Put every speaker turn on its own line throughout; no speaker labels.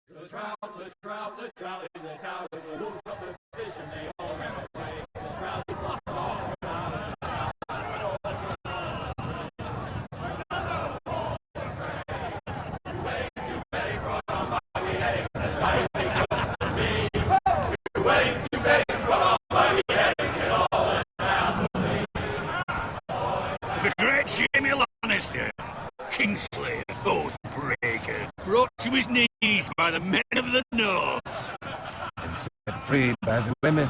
The trout in the towers, the wolves got the fish and they all ran away. The trout he flopped off.
It's a great shame you're Lannister. Kingslayer, Oathbreaker, brought to his knees by the men of the North.
And set free by the women.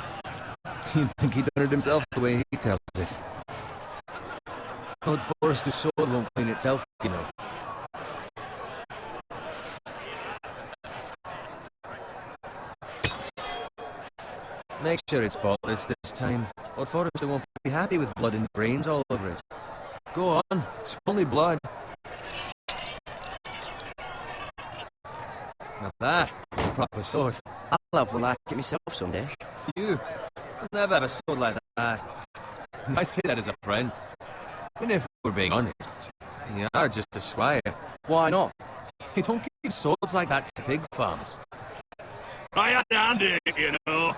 You'd think he'd done it himself the way he tells it. Old Forrester's sword won't clean itself, you know. Make sure it's spotless this time, or Forrester won't be happy with blood and brains all over it. Go on, it's only blood. Now that is a proper sword.
I'll have one like it myself someday.
You? I'll never have a sword like that. I say that as a friend. And if we're being honest, you are just a squire.
Why not?
You don't give swords like that to pig farms.
I had a hand in it, you know.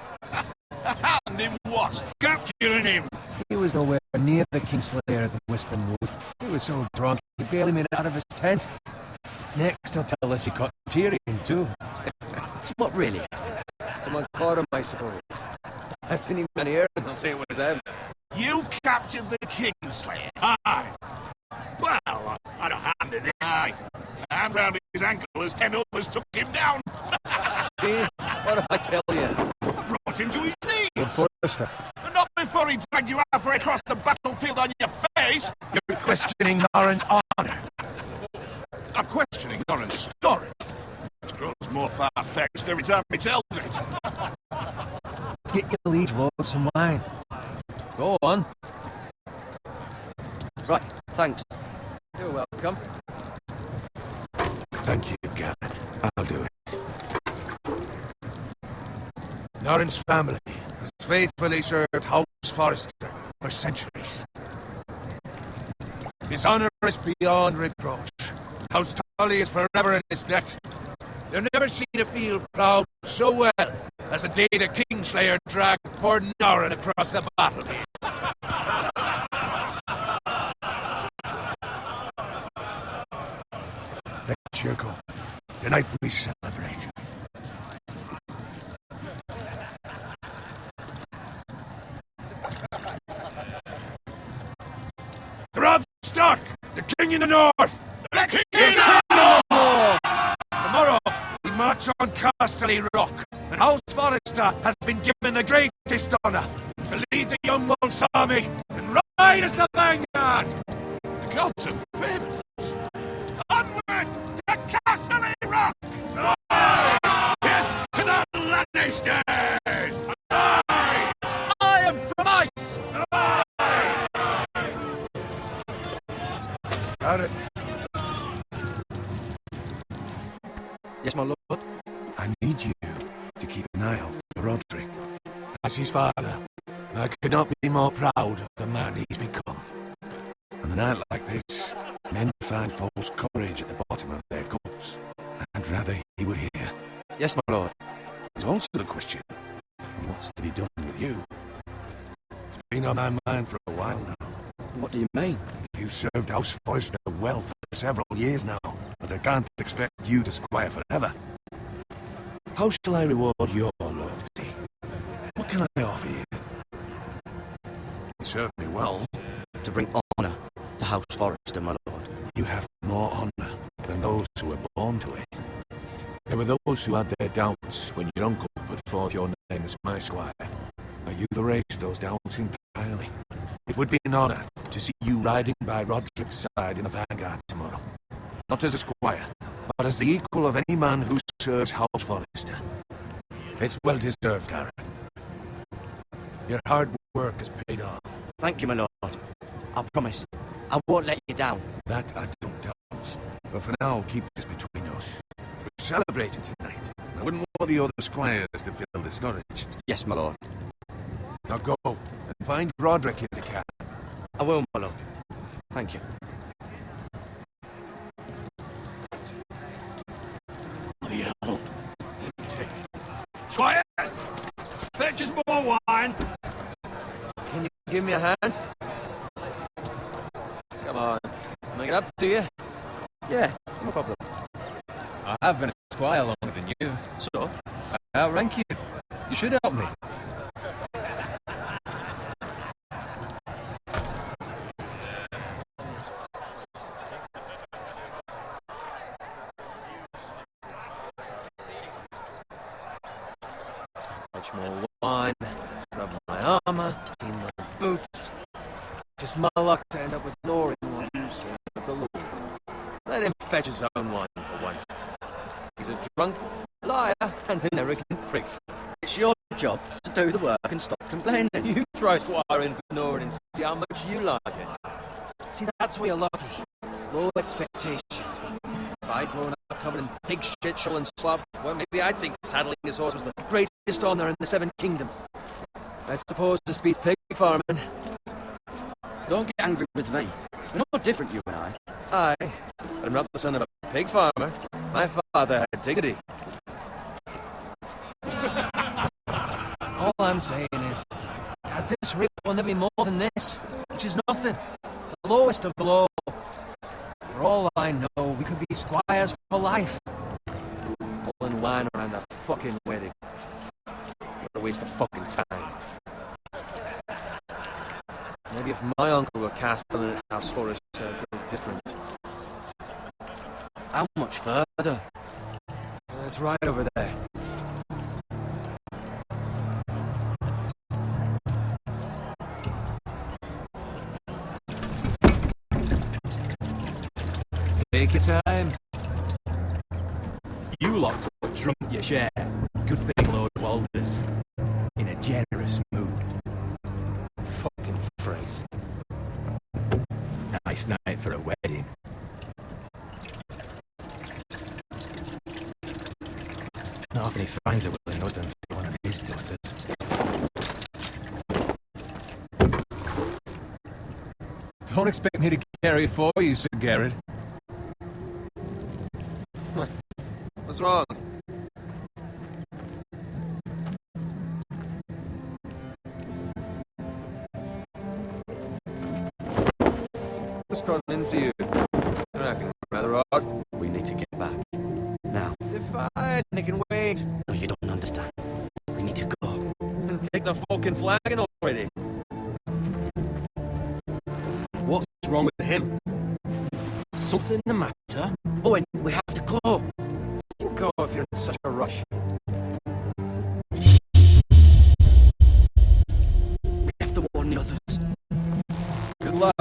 And in what?
Capturing him.
He was nowhere near the Kingslayer at the Whispering Wood. He was so drunk, he barely made it out of his tent. Next, he'll tell us he caught Tyrion, too.
What, really?
Someone caught him, I suppose. That's any man here, and they'll say it was him.
You captured the Kingslayer.
Aye. Well, I had a hand in it.
Aye. And round his ankle as 10 others took him down.
See? What did I tell you?
I brought him to his knees.
Good Forrester.
And not before he dragged you halfway across the battlefield on your face. You're questioning Norrin's honor. I'm questioning Norrin's story. It grows more far-fetched every time he tells it.
Get your liege lord some wine. Go on.
Right, thanks.
You're welcome.
Thank you, Garrett. I'll do it. Norrin's family has faithfully served House Forrester for centuries. His honor is beyond reproach. House Tully is forever in his debt. They've never seen a field ploughed so well as the day the Kingslayer dragged poor Norrin across the battlefield. Let you go. Tonight we celebrate. Robb Stark, the King in the North! The King in the North! Tomorrow, we march on Casterly Rock, and House Forrester has been given the greatest honor to lead the Young Wolf's army and ride as the vanguard! The gods have favored us. Onward to Casterly Rock! Aye! Death to the Lannisters! Aye! Iron from ice! Aye! Got it.
Yes, my lord?
I need you to keep an eye out for Roderick. As his father, I could not be more proud of the man he's become. On a night like this, men find false courage at the bottom of their cups. I'd rather he were here.
Yes, my lord.
There's also the question of what's to be done with you. It's been on my mind for a while now.
What do you mean?
You've served House Forrester well for several years now, but I can't expect you to squire forever. How shall I reward your loyalty? What can I offer you? You served me well.
To bring honour to House Forrester, my lord.
You have more honour than those who were born to it. There were those who had their doubts when your uncle put forth your name as my squire. Now you've erased those doubts entirely. It would be an honour to see you riding by Roderick's side in the vanguard tomorrow. Not as a squire, but as the equal of any man who serves House Forrester. It's well deserved, Garrett. Your hard work has paid off.
Thank you, my lord. I promise. I won't let you down.
That I don't doubt. But for now, keep this between us. We're celebrating tonight. I wouldn't want the other squires to feel discouraged.
Yes, my lord.
Now go and find Roderick if you can.
I will, my lord. Thank you.
Bloody hell.
Quiet! Fetch us more wine.
Can you give me a hand? Come on. Make it up to you.
Yeah, no problem.
I have been a squire longer than you.
So?
I outrank you. You should help me. Much more wine, scrub my armor, clean my boots. Just my luck to end up with Lauren while you serve the Lord. Let him fetch his own wine for once. He's a drunk, liar, and an arrogant prick.
It's your job to do the work and stop complaining.
You try squiring for Lauren and see how much you like it. See, that's where you're lucky. Low expectations. If I'd grown up covered in pig shit, shovel and slop, well, maybe I'd think saddling his horse was the greatest honour in the Seven Kingdoms. I suppose this beats pig farming.
Don't get angry with me. We're not different, you and I.
Aye, but I'm not the son of a pig farmer. My father had dignity. All I'm saying is, at this rate will never be more than this, which is nothing. The lowest of the low. For all I know, we could be squires for life. Pulling wine around a fucking wedding. What a waste of fucking time. Maybe if my uncle were castellan at House Forest, very different.
How much further?
It's right over there. Take your time.
You lot have drunk your share. Good thing Lord Walder's in a generous mood.
Fucking phrase.
Nice night for a wedding. Not often he finds a willing husband for one of his daughters.
Don't expect me to carry for you, Sir Garrett. What's wrong? What's gotten into you? You're acting rather odd.
We need to get back. Now.
They're fine. They can wait.
No, you don't understand. We need to go.
And take the fucking flagon already.
What's wrong with him? Something the matter?
Owen, we have to go.
You go if you're in such a rush.
We have to warn the others.
Good luck.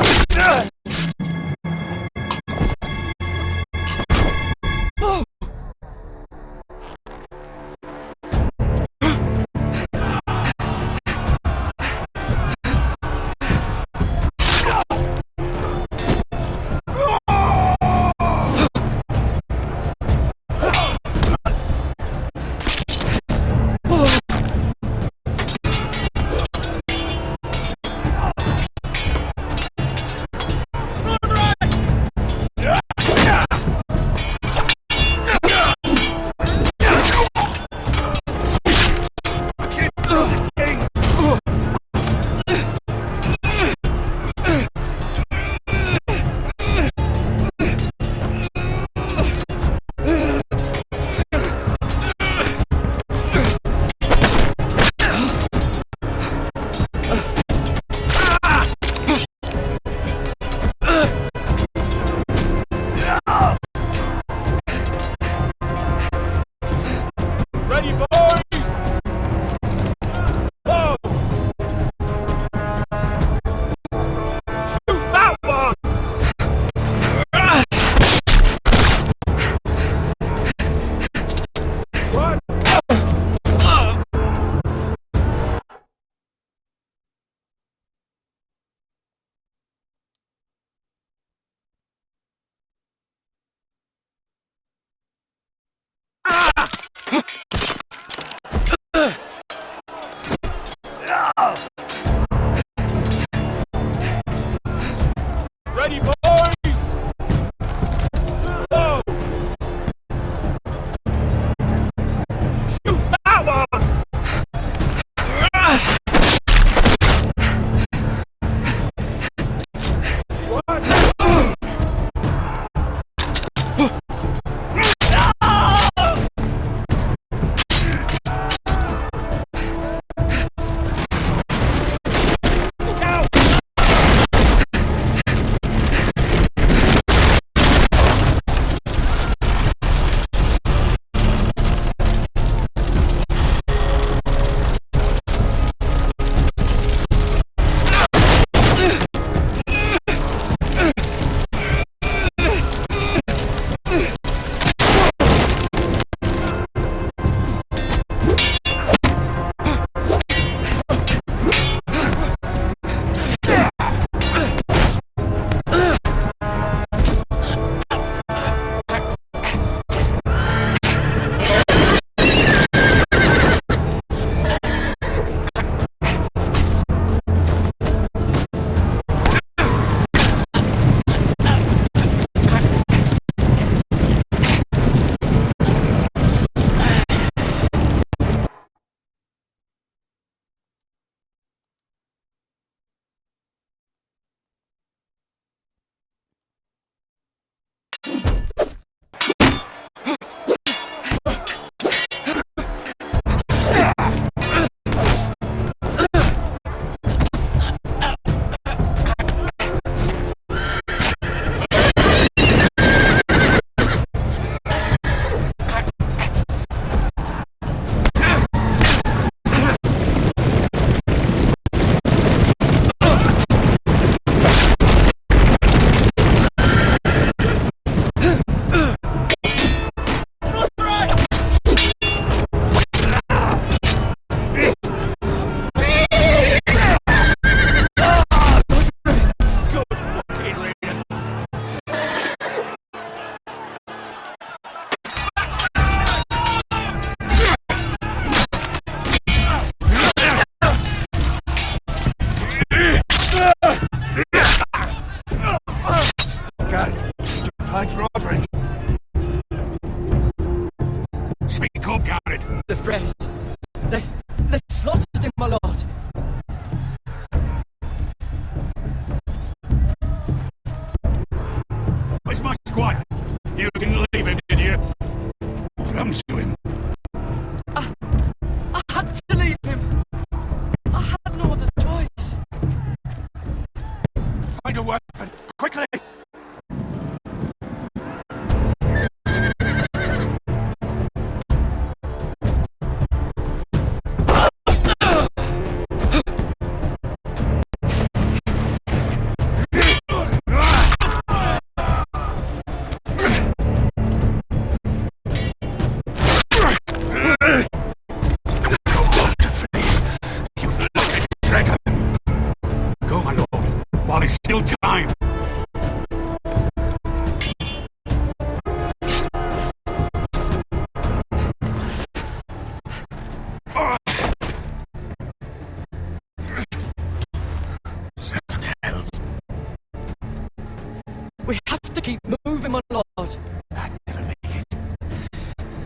Keep moving, my lord.
I'd never make it.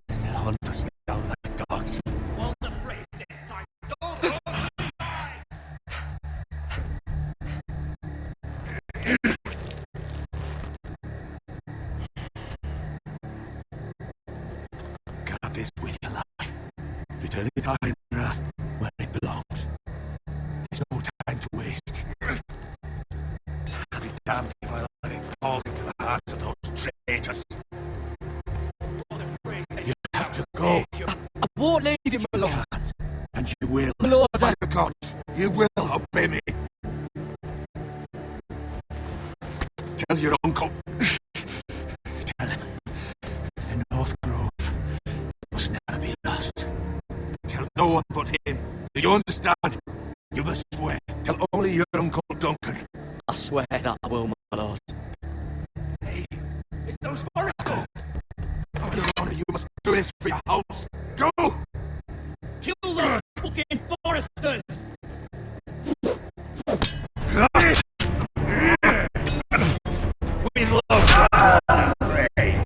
They'll hunt us down like dogs.
Walter Frey says time. Don't go.
Guard this with your life. Return it to Ironrath where it belongs. There's no time to waste. I'll be damned if I let it fall into the hands of those traitors.
Walter Frey says
You have to go,
I won't leave you, my lord.
and you will.
My lord,
By the gods, you will obey me. Tell your uncle. Tell him the North Grove must never be lost. Tell no one but him. Do you understand? You must swear. Tell only your Uncle Duncan.
I swear that I will, my lord.
hey, it's those foresters.
Oh, Your Honor, you must do this for your house. Go!
Kill those fucking foresters.
With love, Walter Frey.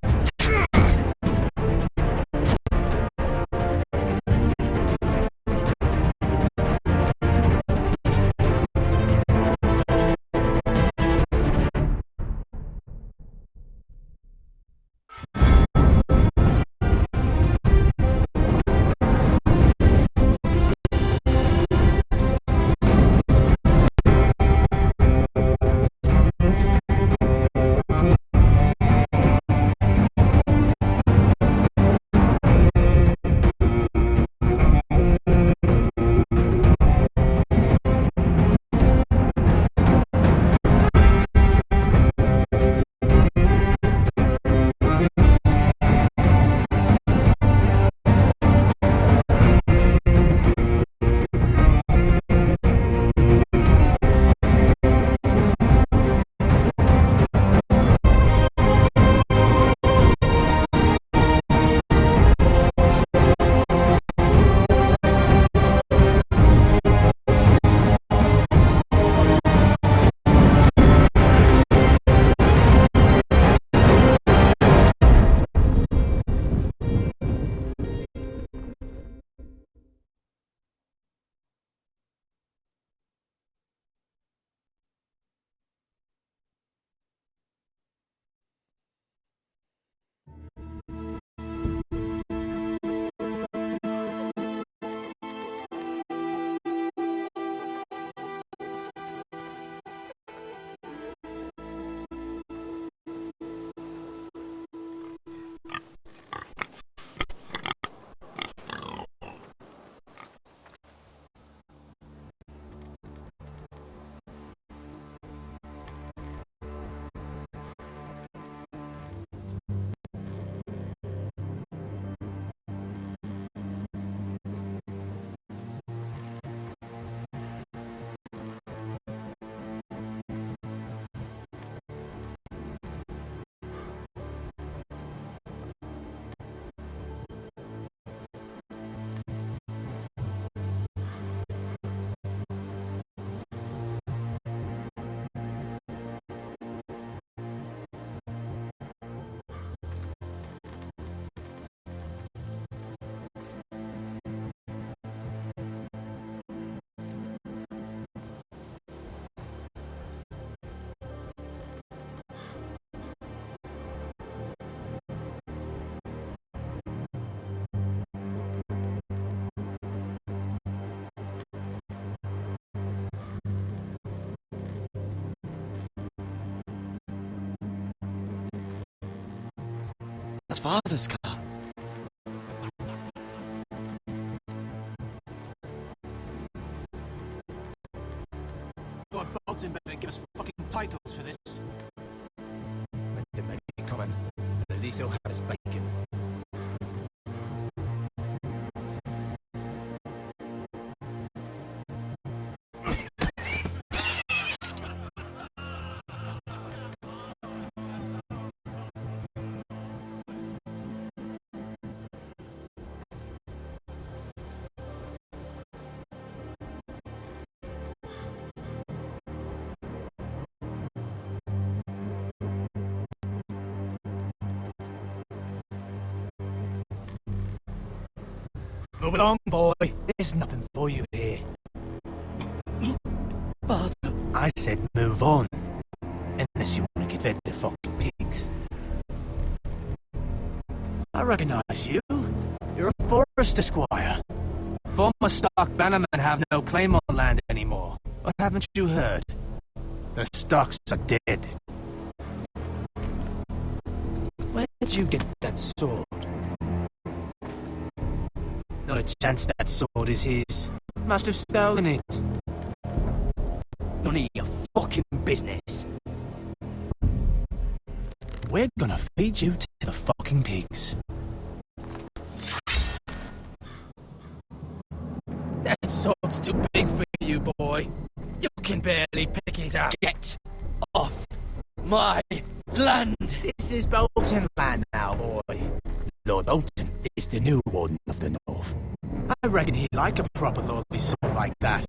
That's father's car.
God, Bolton better give us fucking titles for this. Let the men coming. At least he'll have his bacon. Move along, boy. There's nothing for you here.
Father.
I said move on. Unless you want to get fed to fucking pigs. I recognize you. You're a forester squire. Former Stark bannermen have no claim on land anymore. What haven't you heard? The Starks are dead. Where did you get that sword? Not a chance that sword is his. Must have stolen it.
None of your fucking business.
We're gonna feed you to the fucking pigs. That sword's too big for you, boy. You can barely pick it up.
Get off my land!
This is Bolton land now, boy. Lord Bolton is the new Warden of the North. I reckon he'd like a proper lordly sword like that.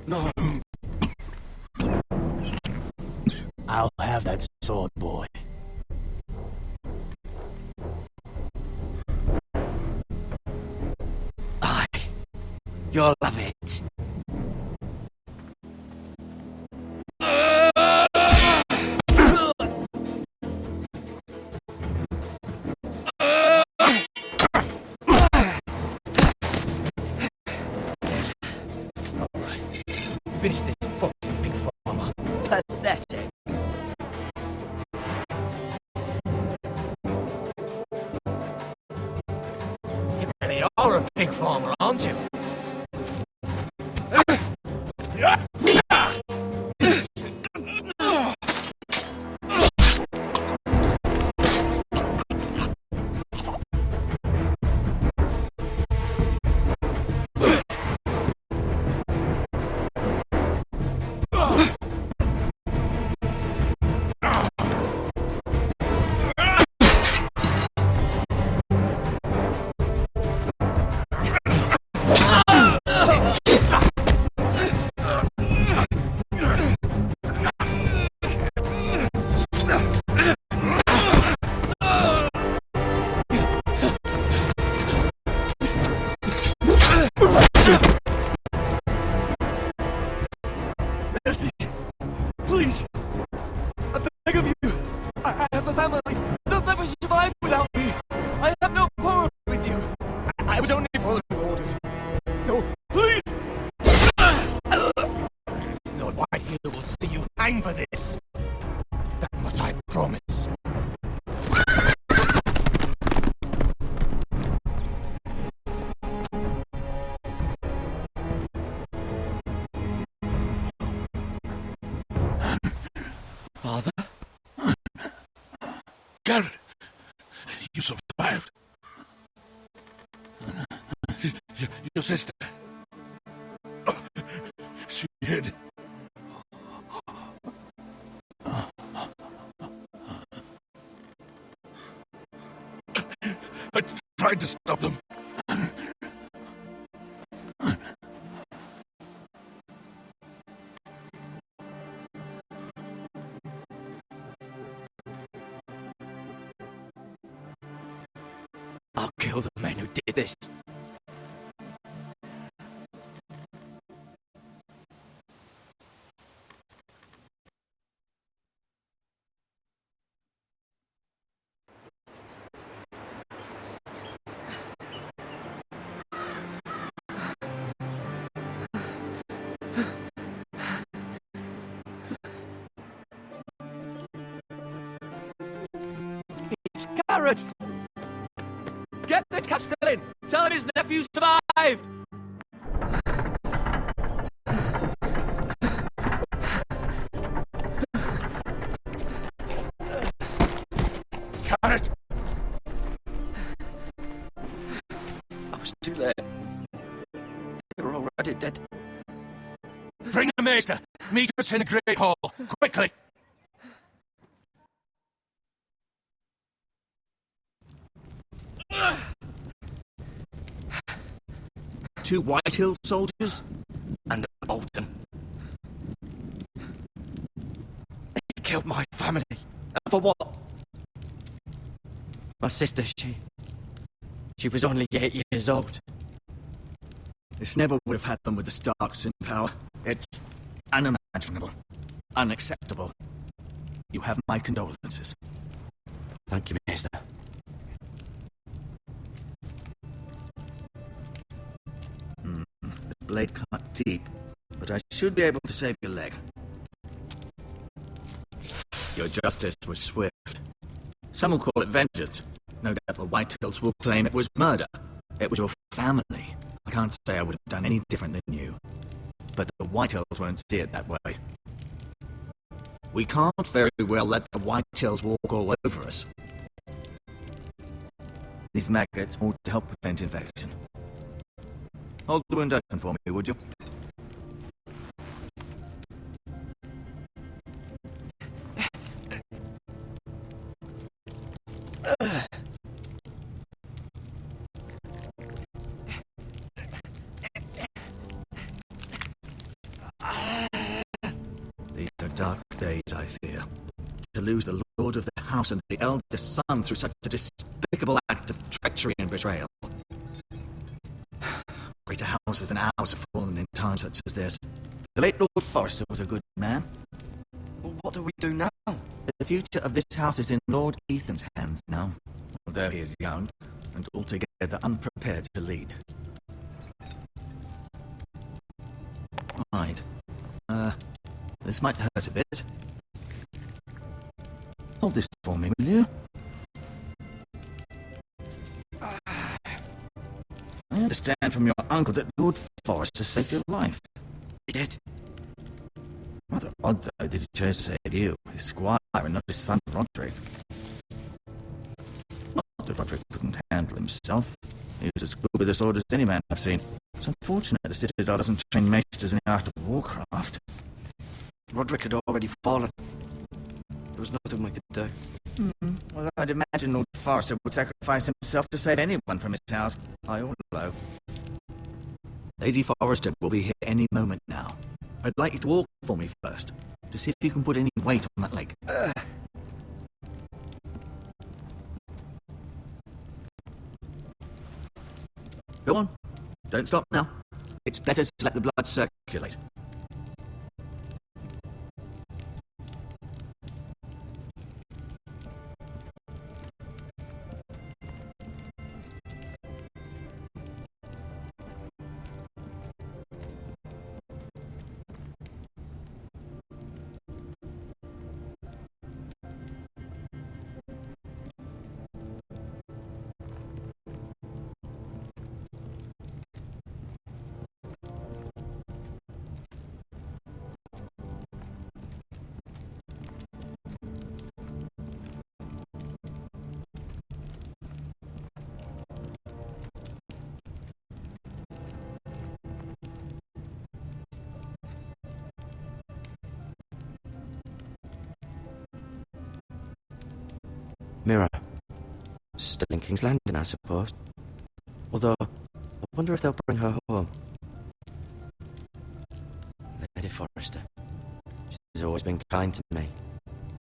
No.
I'll have that sword, boy.
Aye. You'll have it.
Finish this fucking big farmer.
Pathetic.
You really are a pig farmer, aren't you? Please, I beg of you. I have a family. They'll never survive without me. I have no quarrel with you. I was only following orders. No, please. Lord Whitehill will see you hang for this. That much I promise.
Father?
Garrett, you survived. Your sister. She hid. I tried to stop them.
I'll kill the man who did this.
It's Garrett! Get the Castellan! Tell him his nephew survived!
Garrett!
I was too late. They were already dead.
Bring the maester! Meet us in the Great Hall! Quickly!
Two Whitehill soldiers?
And a Bolton. They killed my family. For what? My sister, she was only 8 years old.
This never would have happened with the Starks in power. It's unimaginable. Unacceptable. You have my condolences.
Thank you, Mister.
The blade cut deep, but I should be able to save your leg. Your justice was swift. Some will call it vengeance. No doubt the Whitetails will claim it was murder. It was your family. I can't say I would have done any different than you. But the Whitetails won't see it that way. We can't very well let the Whitetails walk all over us. These maggots ought to help prevent infection. Hold the wound open for me, would you? These are dark days, I fear. To lose the lord of the house and the eldest son through such a despicable act of treachery and betrayal. Greater houses than ours have fallen in times such as this. The late Lord Forrester was a good man.
Well, what do we do now?
The future of this house is in Lord Ethan's hands now, although he is young and altogether unprepared to lead. Right. This might hurt a bit. Hold this for me, will you? I understand from your uncle that Lord Forrester saved your life.
He did.
Rather odd, though, that he chose to save you, his squire, and not his son Roderick. Not that Roderick couldn't handle himself. He was as good with a sword as any man I've seen. It's unfortunate the Citadel doesn't train maesters in the art of warcraft.
Roderick had already fallen. There was nothing we could do.
Well, I'd imagine Lord Forrester would sacrifice himself to save anyone from his house, high or low. Lady Forrester will be here any moment now. I'd like you to walk for me first, to see if you can put any weight on that leg. Go on. Don't stop now. It's better to let the blood circulate.
Mira. Still in King's Landing, I suppose. Although, I wonder if they'll bring her home. Lady Forrester. She's always been kind to me.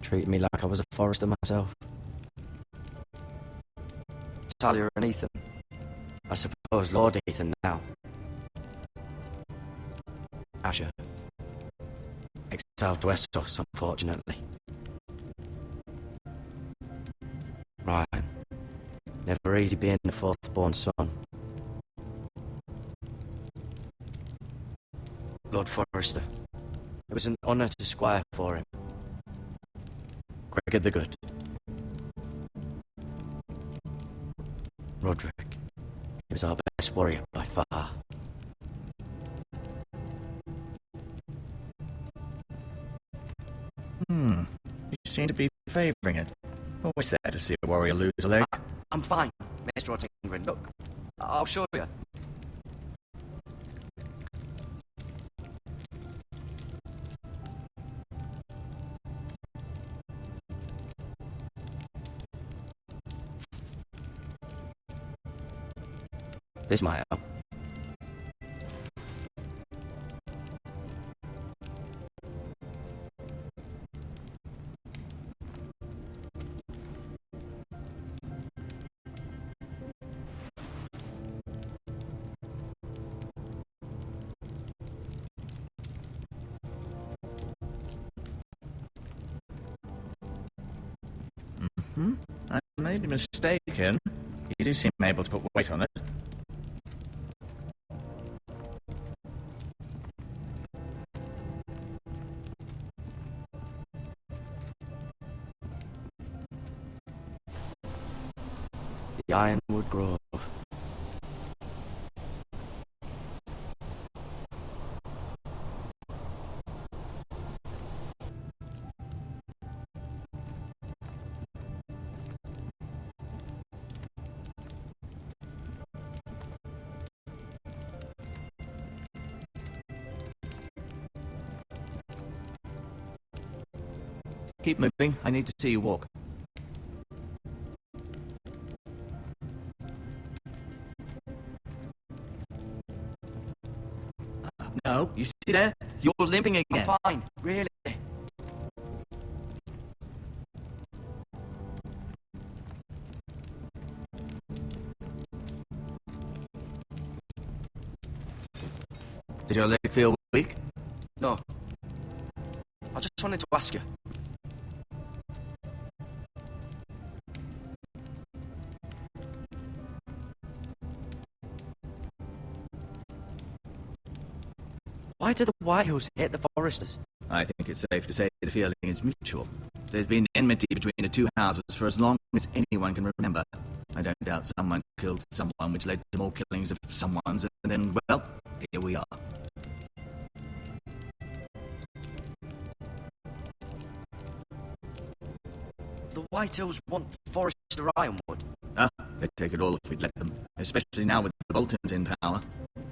Treated me like I was a Forrester myself. Talia and Ethan. I suppose Lord Ethan now. Asher. Exiled to Essos, unfortunately. Ryan. Never easy being the fourth-born son. Lord Forrester. It was an honour to squire for him.
Gregor the Good.
Roderick. He was our best warrior by far.
You seem to be favouring it. Always sad to see a warrior lose a leg.
I'm fine, Maester Ottingren. Look, I'll show you. This might help.
I may be mistaken. You do seem able to put weight on it.
The Ironwood Grove.
Keep moving. I need to see you walk. No, you see there? You're limping again.
I'm fine, really.
Did your leg feel weak?
No. I just wanted to ask you. Why do the Whitehills hate the Foresters?
I think it's safe to say the feeling is mutual. There's been enmity between the two houses for as long as anyone can remember. I don't doubt someone killed someone, which led to more killings of someone's, and then, well, here we are.
The Whitehills want Forester Ironwood.
They'd take it all if we'd let them, especially now with the Boltons in power,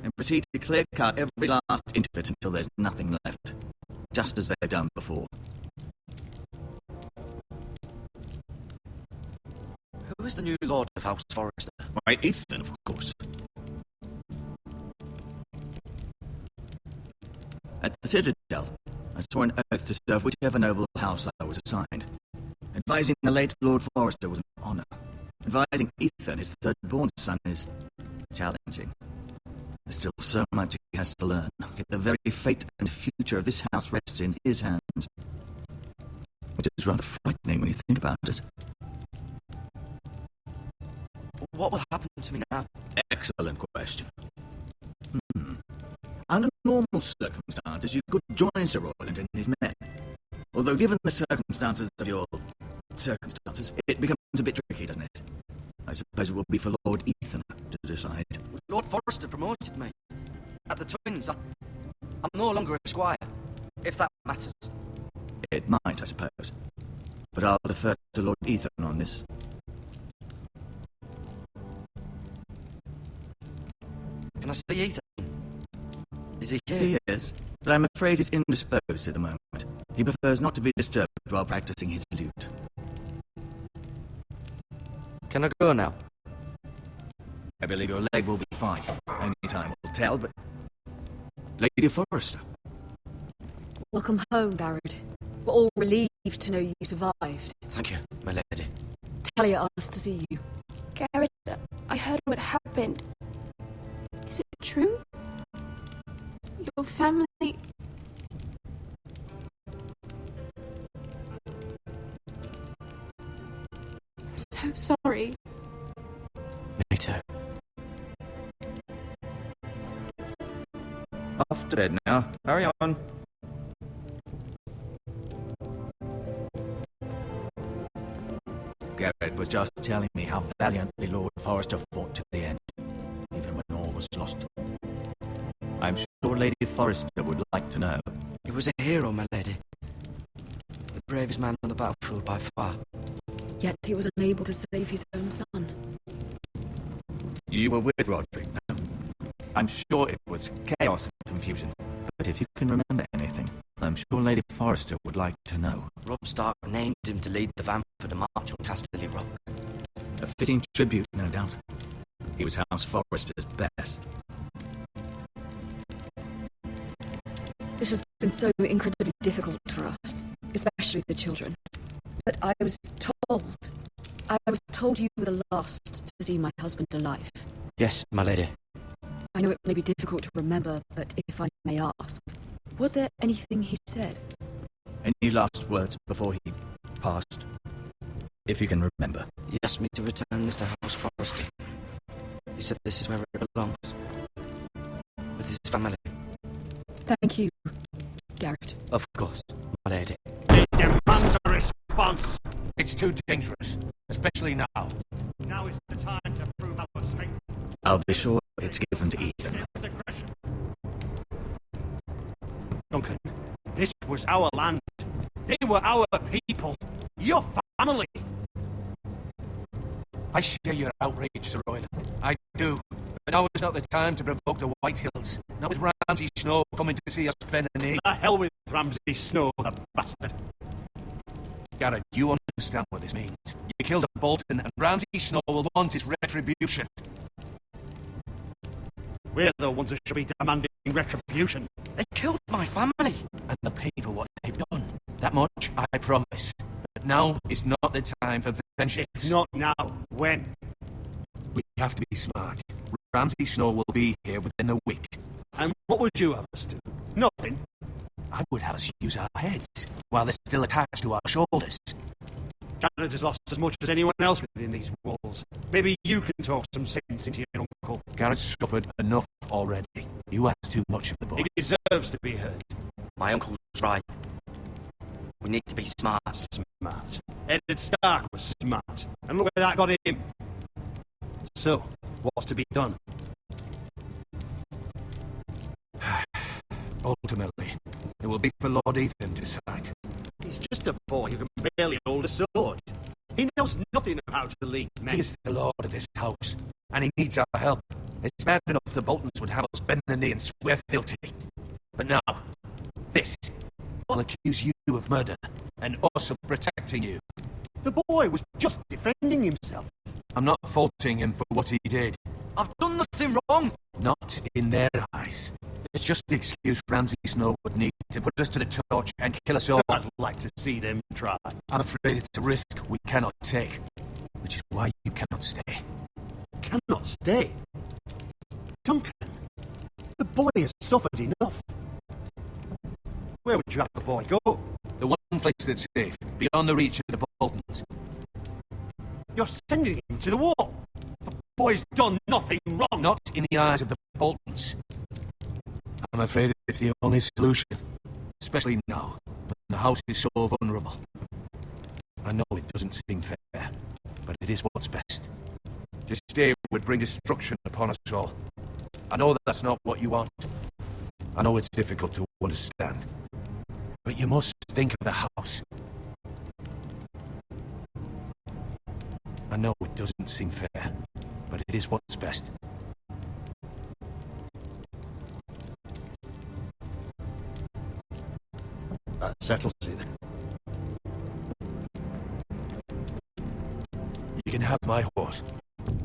and proceed to clear-cut every last inch of it until there's nothing left, just as they've done before.
Who is the new Lord of House Forester?
Why, Ethan, of course. At the Citadel, I swore an oath to serve whichever noble house I was assigned. Advising the late Lord Forester was an honour. Advising Ethan, his third-born son, is challenging. There's still so much he has to learn, yet the very fate and future of this house rests in his hands. Which is rather frightening when you think about it.
What will happen to me now?
Excellent question. Under normal circumstances, you could join Sir Royland and his men. Although given the circumstances of your circumstances, it becomes a bit tricky, doesn't it? I suppose it will be for Lord Ethan to decide.
Lord Forester promoted me. At the Twins, I'm no longer a squire, if that matters.
It might, I suppose. But I'll defer to Lord Ethan on this.
Can I see Ethan? Is he here?
He is, but I'm afraid he's indisposed at the moment. He prefers not to be disturbed while practicing his flute.
Can I go now?
I believe your leg will be fine. Only time will tell, but... Lady Forester.
Welcome home, Garrett. We're all relieved to know you survived.
Thank you, my lady.
Talia asked to see you.
Garrett, I heard what happened. Is it true? Your family... I'm so sorry.
Me too.
Off to bed now. Hurry on. Garrett was just telling me how valiantly Lord Forester fought to the end, even when all was lost. I'm sure Lady Forester would like to know.
He was a hero, my lady. The bravest man on the battlefield by far.
Yet he was unable to save his own son.
You were with Roderick, no? I'm sure it was chaos and confusion. But if you can remember anything, I'm sure Lady Forester would like to know.
Robb Stark named him to lead the van for the march on Casterly Rock.
A fitting tribute, no doubt. He was House Forester's best.
This has been so incredibly difficult for us, especially the children. But I was told you were the last to see my husband alive.
Yes, my lady.
I know it may be difficult to remember, but if I may ask, was there anything he said?
Any last words before he passed? if you can remember.
He asked me to return this to House Forrester. He said this is where it belongs. With his family.
Thank you, Garrett.
Of course, my lady.
It demands a response. It's too dangerous, especially now.
Now is the time to prove our strength.
I'll be sure it's given to Ethan.
Aggression. Duncan, this was our land. They were our people. Your family.
I share your outrage, Sir Royland. I do. But now is not the time to provoke the Whitehills. Not with Ramsay Snow coming to see us bend a knee.
The hell with Ramsay Snow, the bastard.
Garrett, you understand what this means. You killed a Bolton, and Ramsay Snow will want his retribution.
We're the ones that should be demanding retribution.
They killed my family.
And they'll pay for what they've done. That much I promise. But now is not the time for vengeance.
It's not now. When?
We have to be smart. Ramsay Snow will be here within a week.
And what would you have us do? Nothing.
I would have us use our heads, while they're still attached to our shoulders.
Garrett has lost as much as anyone else within these walls. Maybe you can talk some sense into your uncle.
Garrett's suffered enough already. You ask too much of the boy.
He deserves to be heard.
My uncle's right. We need to be smart.
Smart. Eddard Stark was smart. And look where that got him. So, what's to be done?
Ultimately, it will be for Lord Ethan to decide.
He's just a boy who can barely hold a sword. He knows nothing of how to lead men.
He is the lord of this house, and he needs our help. It's bad enough the Boltons would have us bend the knee and swear fealty. But now, this will accuse you of murder, and us of protecting you.
The boy was just defending himself.
I'm not faulting him for what he did.
I've done nothing wrong.
Not in their eyes. It's just the excuse Ramsay Snow would need to put us to the torch and kill us all.
I'd like to see them try.
I'm afraid it's a risk we cannot take, which is why you cannot stay.
Cannot stay? Duncan, the boy has suffered enough. Where would you have the boy go?
The one place that's safe, beyond the reach of the Boltons.
You're sending him to the wall. The boy's done nothing wrong.
Not in the eyes of the Boltons. I'm afraid it's the only solution, especially now, when the house is so vulnerable. I know it doesn't seem fair, but it is what's best. To stay would bring destruction upon us all. I know that's not what you want. I know it's difficult to understand. But you must think of the house. I know it doesn't seem fair, but it is what's best.
That settles it then.
You can have my horse,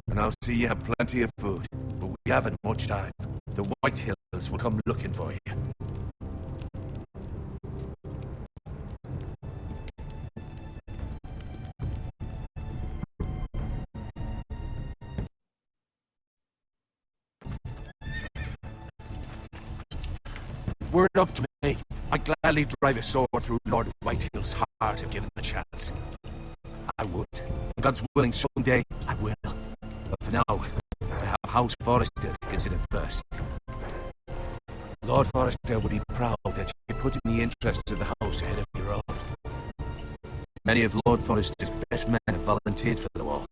and I'll see you have plenty of food, but we haven't much time. The Whitehills will come looking for you. Word up to me. I'd gladly drive a sword through Lord Whitehill's heart if given the chance. I would. And God's willing, someday I will. But for now, I have House Forrester to consider first. Lord Forrester would be proud that you put in the interests of the house ahead of your own. Many of Lord Forrester's best men have volunteered for the war.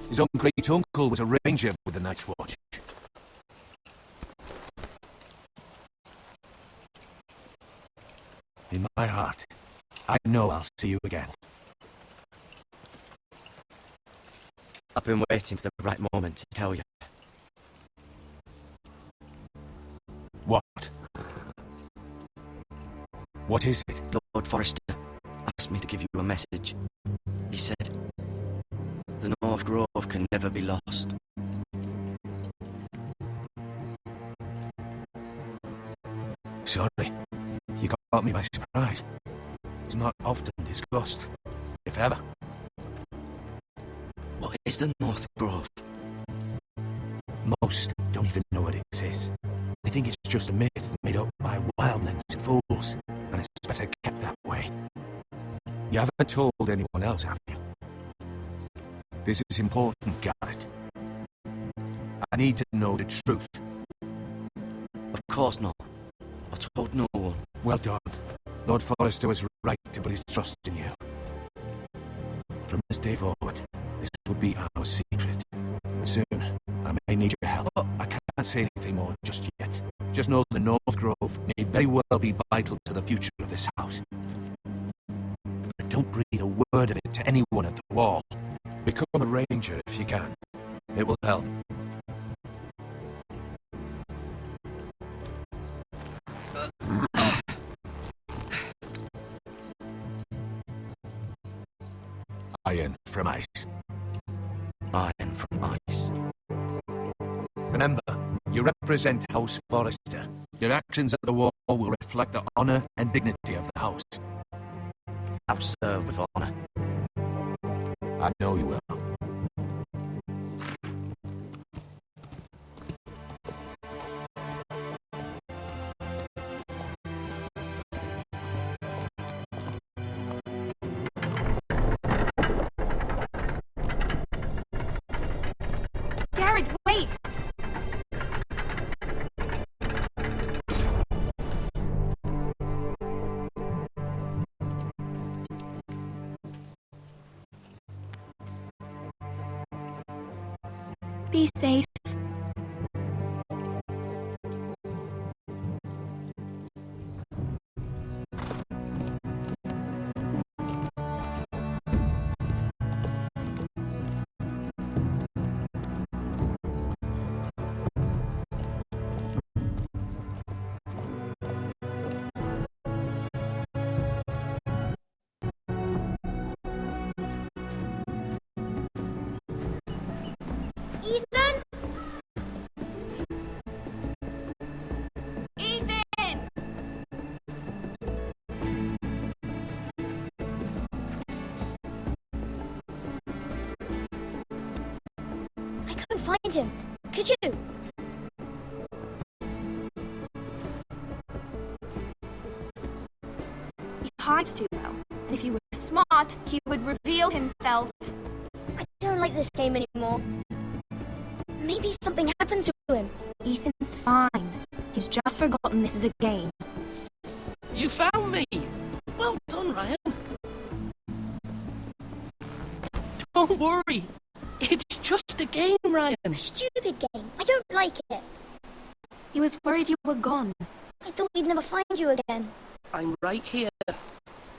His own great uncle was a ranger with the Night's Watch. In my heart, I know I'll see you again.
I've been waiting for the right moment to tell you.
What? What is it?
Lord Forrester asked me to give you a message. He said, the North Grove can never be lost.
Sorry, you caught me by surprise. It's not often discussed, if ever.
What is the North Grove?
Most don't even know it exists. They think it's just a myth made up by wildlings and fools, and it's better kept that way. You haven't told anyone else, have you?
This is important, Garrett. I need to know the truth.
Of course not. I told no one.
Well done. Lord Forrester was right to put his trust in you. From this day forward, this would be our secret. And soon, I may need your help. I can't say anything more just yet. Just know the North Grove may very well be vital to the future of this house. But don't breathe a word of it to anyone at the wall. Become a ranger if you can. It will help. Iron from ice.
Iron from ice.
Remember, you represent House Forrester. Your actions at the wall will reflect the honor and dignity of the house.
I'll serve with honor.
I know you will.
Garrett, wait! Be safe.
Ethan? Ethan! I couldn't find him. Could you?
He hides too well, and if he were smart, he would reveal himself.
I don't like this game anymore. Maybe something happened to him.
Ethan's fine. He's just forgotten this is a game.
You found me! Well done, Ryan. Don't worry. It's just a game, Ryan.
A stupid game. I don't like it.
He was worried you were gone.
I thought we'd never find you again.
I'm right here.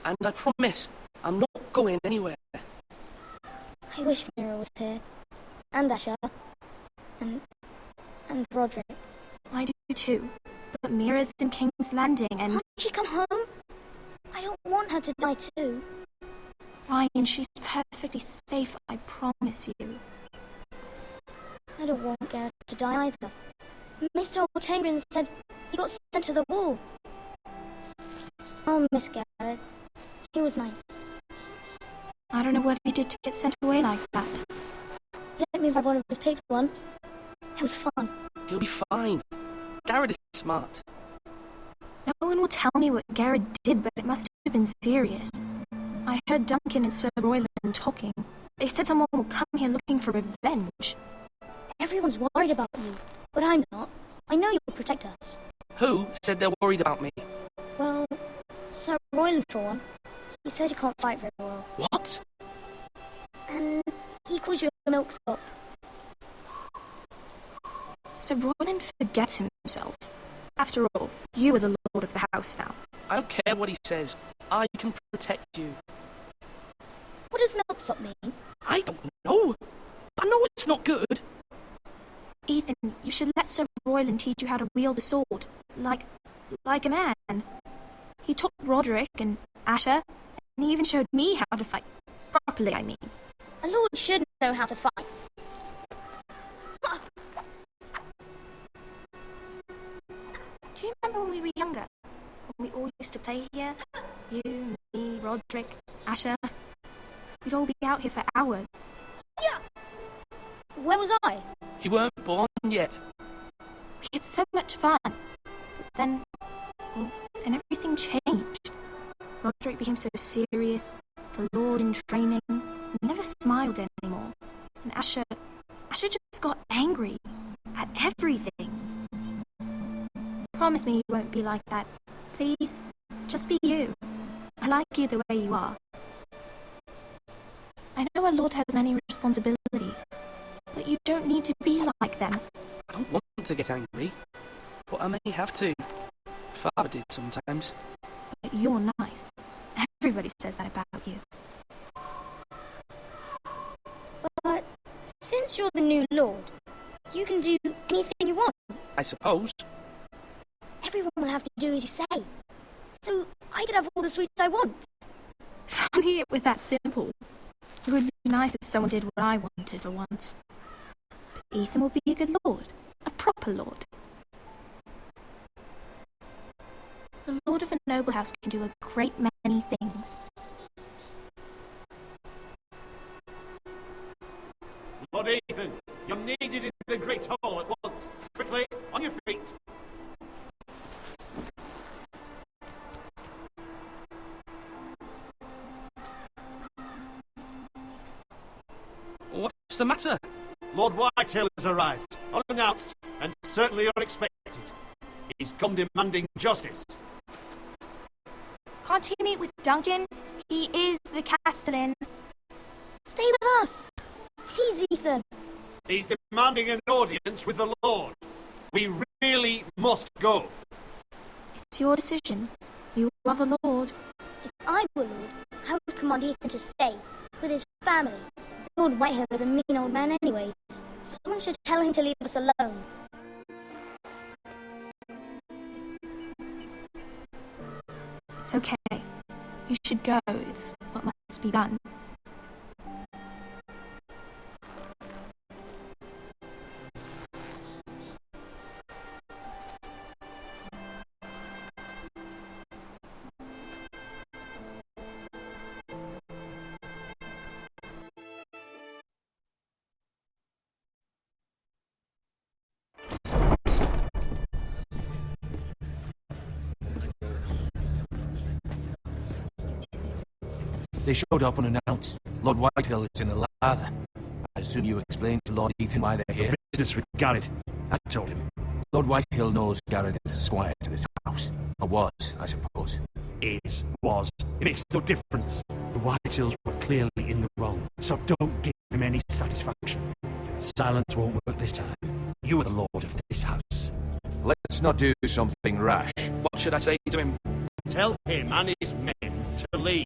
And I promise, I'm not going anywhere.
I wish Mira was here. And Asher. And Roderick.
I do too. But Mira's in King's Landing and...
Can't she come home? I don't want her to die too.
Ryan, she's perfectly safe, I promise you.
I don't want Garrett to die either. Mr. Ortangren said he got sent to the wall. I'll miss Garrett. He was nice.
I don't know what he did to get sent away like that.
He let me ride one of his pigs once. It was fun.
He'll be fine. Garrett is smart.
No one will tell me what Garrett did, but it must have been serious. I heard Duncan and Sir Royland talking. They said someone will come here looking for revenge.
Everyone's worried about you, but I'm not. I know you'll protect us.
Who said they're worried about me?
Well, Sir Royland for one. He says you can't fight very well.
What?
And he calls you a milksop.
Sir Royland forgets himself. After all, you are the lord of the house now.
I don't care what he says. I can protect you.
What does milksop mean?
I don't know. I know it's not good.
Ethan, you should let Sir Royland teach you how to wield a sword. Like a man. He taught Roderick and Asher, and he even showed me how to fight. Properly, I mean.
A lord should know how to fight.
Do you remember when we were younger? When we all used to play here? You, me, Roderick, Asher. We'd all be out here for hours.
Yeah! Where was I?
You weren't born yet.
We had so much fun. But then everything changed. Roderick became so serious, the Lord in training. He never smiled anymore. And Asher just got angry at everything. Promise me you won't be like that. Please, just be you. I like you the way you are. I know our Lord has many responsibilities, but you don't need to be like them.
I don't want to get angry, but I may have to. Father did sometimes.
But you're nice. Everybody says that about you.
But since you're the new Lord, you can do anything you want.
I suppose.
Everyone will have to do as you say. So I could have all the sweets I want.
Funny it was that simple. It would be nice if someone did what I wanted for once. But Ethan will be a good lord. A proper lord. The lord of a noble house can do a great many things.
Lord Ethan, you're needed in the Great Hall at once. Quickly, on your feet.
What's the matter?
Lord Whitetail has arrived, unannounced, and certainly unexpected. He's come demanding justice.
Can't he meet with Duncan? He is the Castellan.
Stay with us. Please, Ethan.
He's demanding an audience with the Lord. We really must go.
It's your decision. You are the Lord.
If I were Lord, I would command Ethan to stay with his family. Lord Whitehill is a mean old man anyways. Someone should tell him to leave us alone.
It's okay. You should go. It's what must be done.
They showed up unannounced. Lord Whitehill is in the lather. I assume you explained to Lord Ethan why they're here.
Business with Garrett. I told him.
Lord Whitehill knows Garrett is a squire to this house. Or was, I suppose.
Was. It makes no difference. The Whitehills were clearly in the wrong, so don't give him any satisfaction. Silence won't work this time. You are the lord of this house.
Let's not do something rash.
What should I say to him?
Tell him and his men to leave.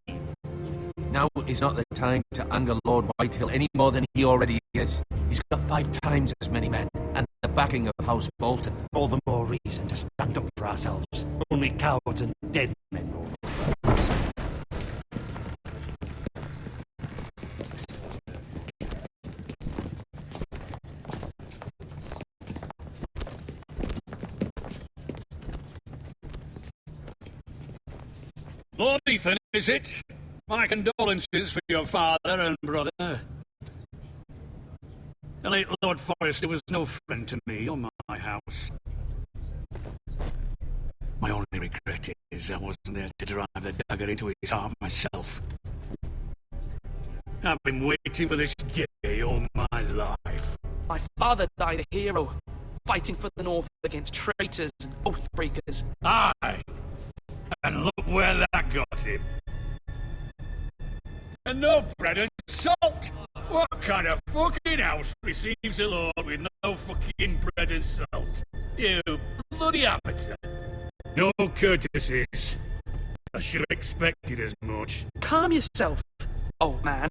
Now is not the time to anger Lord Whitehill any more than he already is. He's got 5 times as many men, and the backing of House Bolton.
All the more reason to stand up for ourselves. Only cowards and dead men will.
Lord Ethan, is it? My condolences for your father and brother. The late Lord Forrester was no friend to me or my house. My only regret is I wasn't there to drive the dagger into his heart myself. I've been waiting for this day all my life.
My father died a hero, fighting for the North against traitors and oath-breakers.
Aye, and look where that got him. And no bread and salt! What kind of fucking house receives a lord with no fucking bread and salt? You bloody amateur. No courtesies. I should have expected as much.
Calm yourself, old man.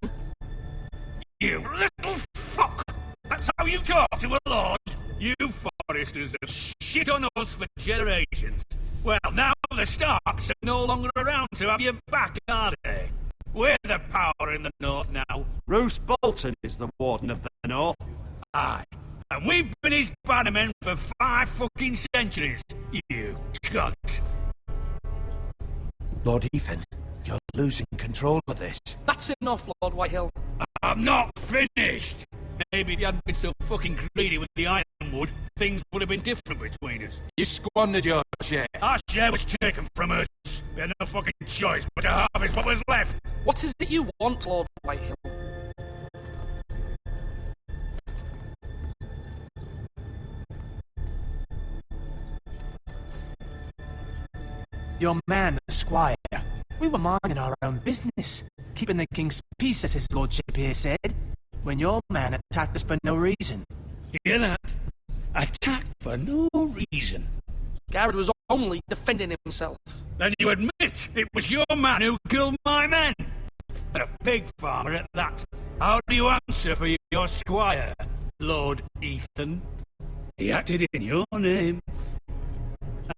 You little fuck! That's how you talk to a lord? You Foresters have shit on us for generations. Well, now the Starks are no longer around to have you back, are they? We're the power in the North now.
Roose Bolton is the Warden of the North.
Aye. And we've been his bannermen for 5 fucking centuries, you cunt.
Lord Ethan, you're losing control of this.
That's enough, Lord Whitehill.
I'm not finished. Maybe if you hadn't been so fucking greedy with the ironwood, things would have been different between us.
You squandered your share.
Our share was taken from us. We had no fucking choice but to harvest what was left.
What is it you want, Lord Whitehill?
Your man, the squire. We were minding our own business, keeping the king's peace, as his lordship here said, when your man attacked us for no reason.
Hear that? Attacked for no reason.
Garrett was only defending himself.
Then you admit it was your man who killed my men? And a pig farmer at that. How do you answer for your squire, Lord Ethan? He acted in your name.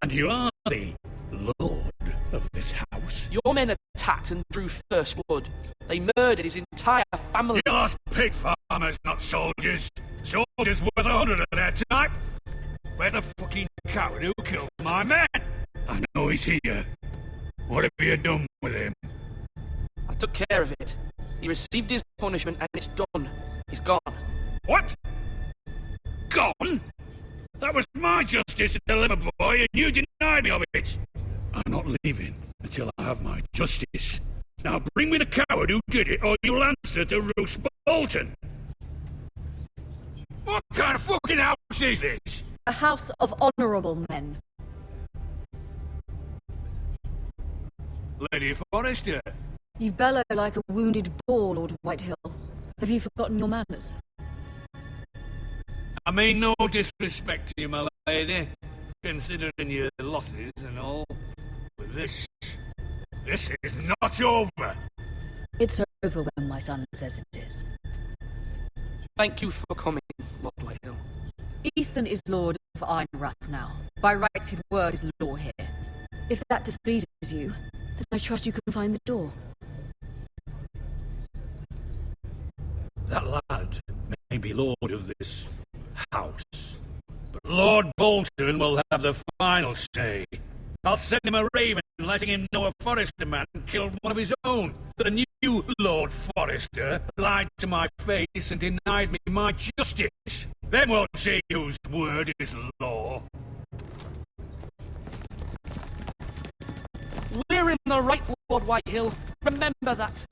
And you are the lord of this house.
Your men attacked and drew first blood. They murdered his entire family.
You lost pig farmers, not soldiers. Soldiers worth 100 of their type. Where's the fucking coward who killed my man? I know he's here. What have you done with him?
I took care of it. He received his punishment and it's done. He's gone.
What? Gone? That was my justice to deliver, boy, and you denied me of it. I'm not leaving until I have my justice. Now bring me the coward who did it, or you'll answer to Roose Bolton. What kind of fucking house is this?
A house of honourable men.
Lady Forrester.
You bellow like a wounded boar, Lord Whitehill. Have you forgotten your manners?
I mean no disrespect to you, my lady, considering your losses and all. But this is not over.
It's over when my son says it is.
Thank you for coming, Lord Whitehill.
Ethan is Lord of Ironrath now. By rights, his word is law here. If that displeases you, then I trust you can find the door.
That lad may be lord of this house, but Lord Bolton will have the final say. I'll send him a raven letting him know a Forrester man killed one of his own. The new Lord Forrester lied to my face and denied me my justice. Then we'll see whose word is law.
We're in the right, Lord Whitehill. Remember that.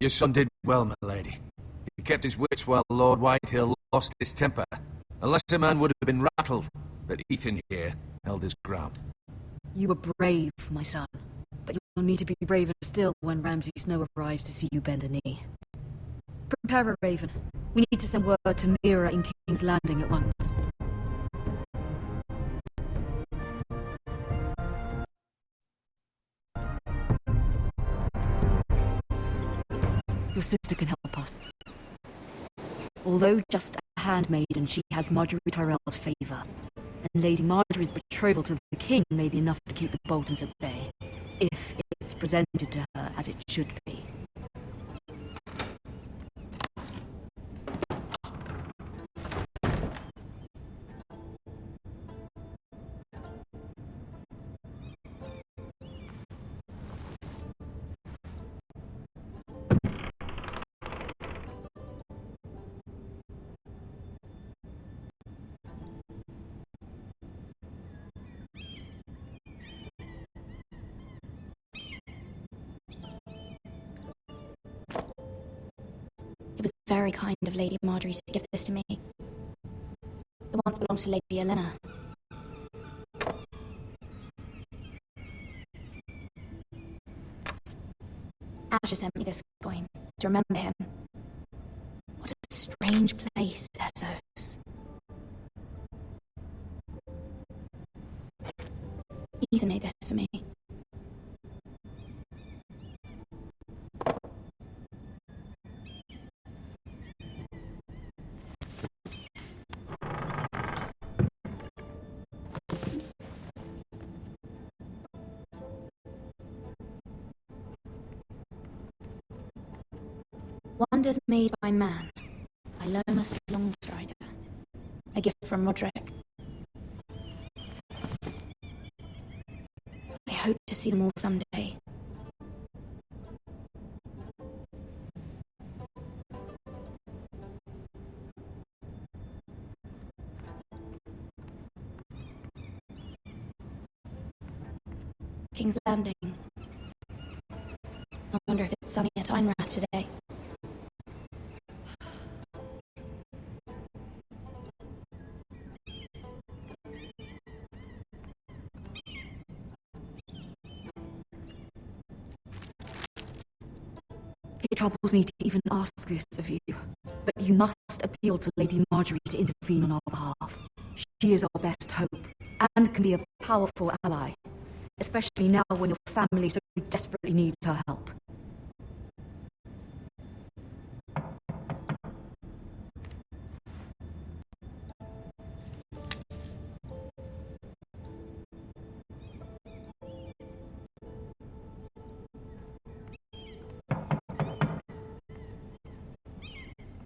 Your son did well, my lady. He kept his wits while Lord Whitehill lost his temper. A lesser man would have been rattled, but Ethan here held his ground.
You were brave, my son, but you'll need to be braver still when Ramsay Snow arrives to see you bend the knee. Prepare a raven. We need to send word to Mira in King's Landing at once. Your sister can help us. Although just a handmaiden, she has Marjorie Tyrell's favour. And Lady Marjorie's betrothal to the king may be enough to keep the Boltons at bay, if it's presented to her as it should be.
It was very kind of Lady Marjorie to give this to me. It once belonged to Lady Elena. Asher sent me this coin to remember him. What a strange place, Essos. Ethan made this for me. Wonders made by man. Ilomus Longstrider. A gift from Roderick. I hope to see them all someday. King's Landing. I wonder if it's sunny at Einrath today.
It troubles me to even ask this of you, but you must appeal to Lady Marjorie to intervene on our behalf. She is our best hope, and can be a powerful ally, especially now when your family so desperately needs her help.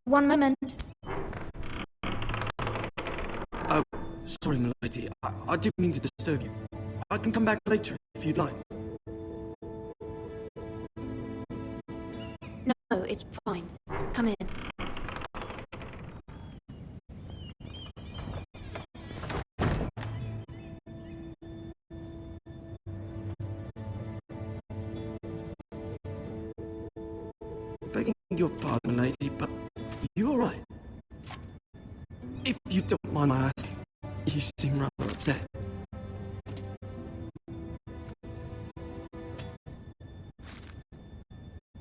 One moment.
Oh, sorry, milady. I didn't mean to disturb you. I can come back later if you'd like.
No, it's fine. Come in.
Begging your pardon, milady, but you alright? If you don't mind my asking, you seem rather upset.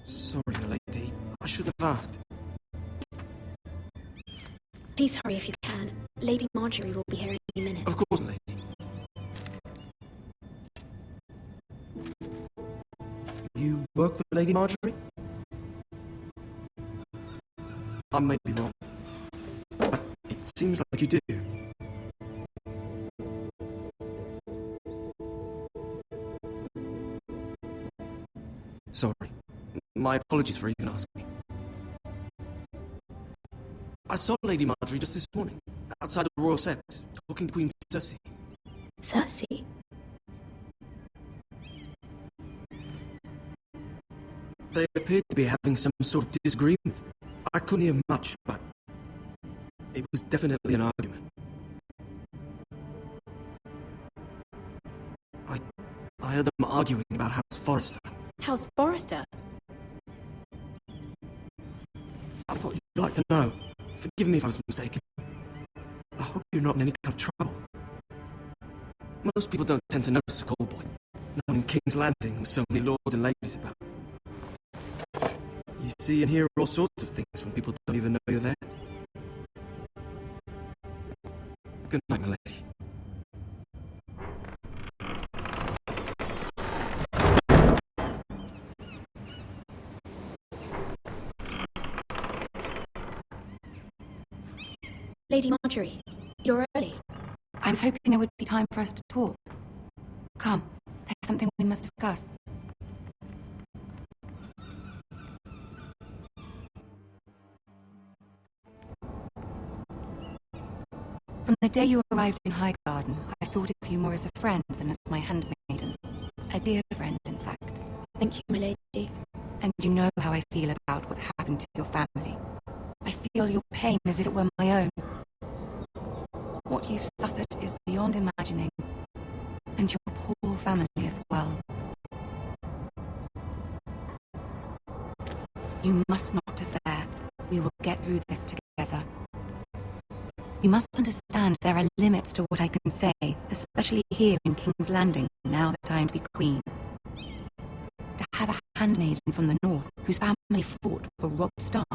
Sorry, milady. I shouldn't have asked.
Please hurry if you can. Lady Marjorie will be here any minute.
Of course, milady. You work for Lady Marjorie? I may be wrong, but it seems like you do. Sorry. My apologies for even asking. I saw Lady Marjorie just this morning, outside the Royal Sept, talking to Queen Cersei.
Cersei?
They appeared to be having some sort of disagreement. I couldn't hear much, but it was definitely an argument. I heard them arguing about House Forrester.
House Forrester?
I thought you'd like to know. Forgive me if I was mistaken. I hope you're not in any kind of trouble. Most people don't tend to notice a callboy, not in King's Landing with so many lords and ladies about. You see and hear all sorts of things when people don't even know you're there. Good night, my lady.
Lady Marjorie, you're early.
I was hoping there would be time for us to talk. Come, there's something we must discuss. From the day you arrived in Highgarden, I thought of you more as a friend than as my handmaiden. A dear friend, in fact.
Thank you, my lady.
And you know how I feel about what's happened to your family. I feel your pain as if it were my own. What you've suffered is beyond imagining. And your poor family as well. You must not despair. We will get through this together. You must understand there are limits to what I can say, especially here in King's Landing, now that I am to be queen. To have a handmaiden from the north whose family fought for Robb Stark.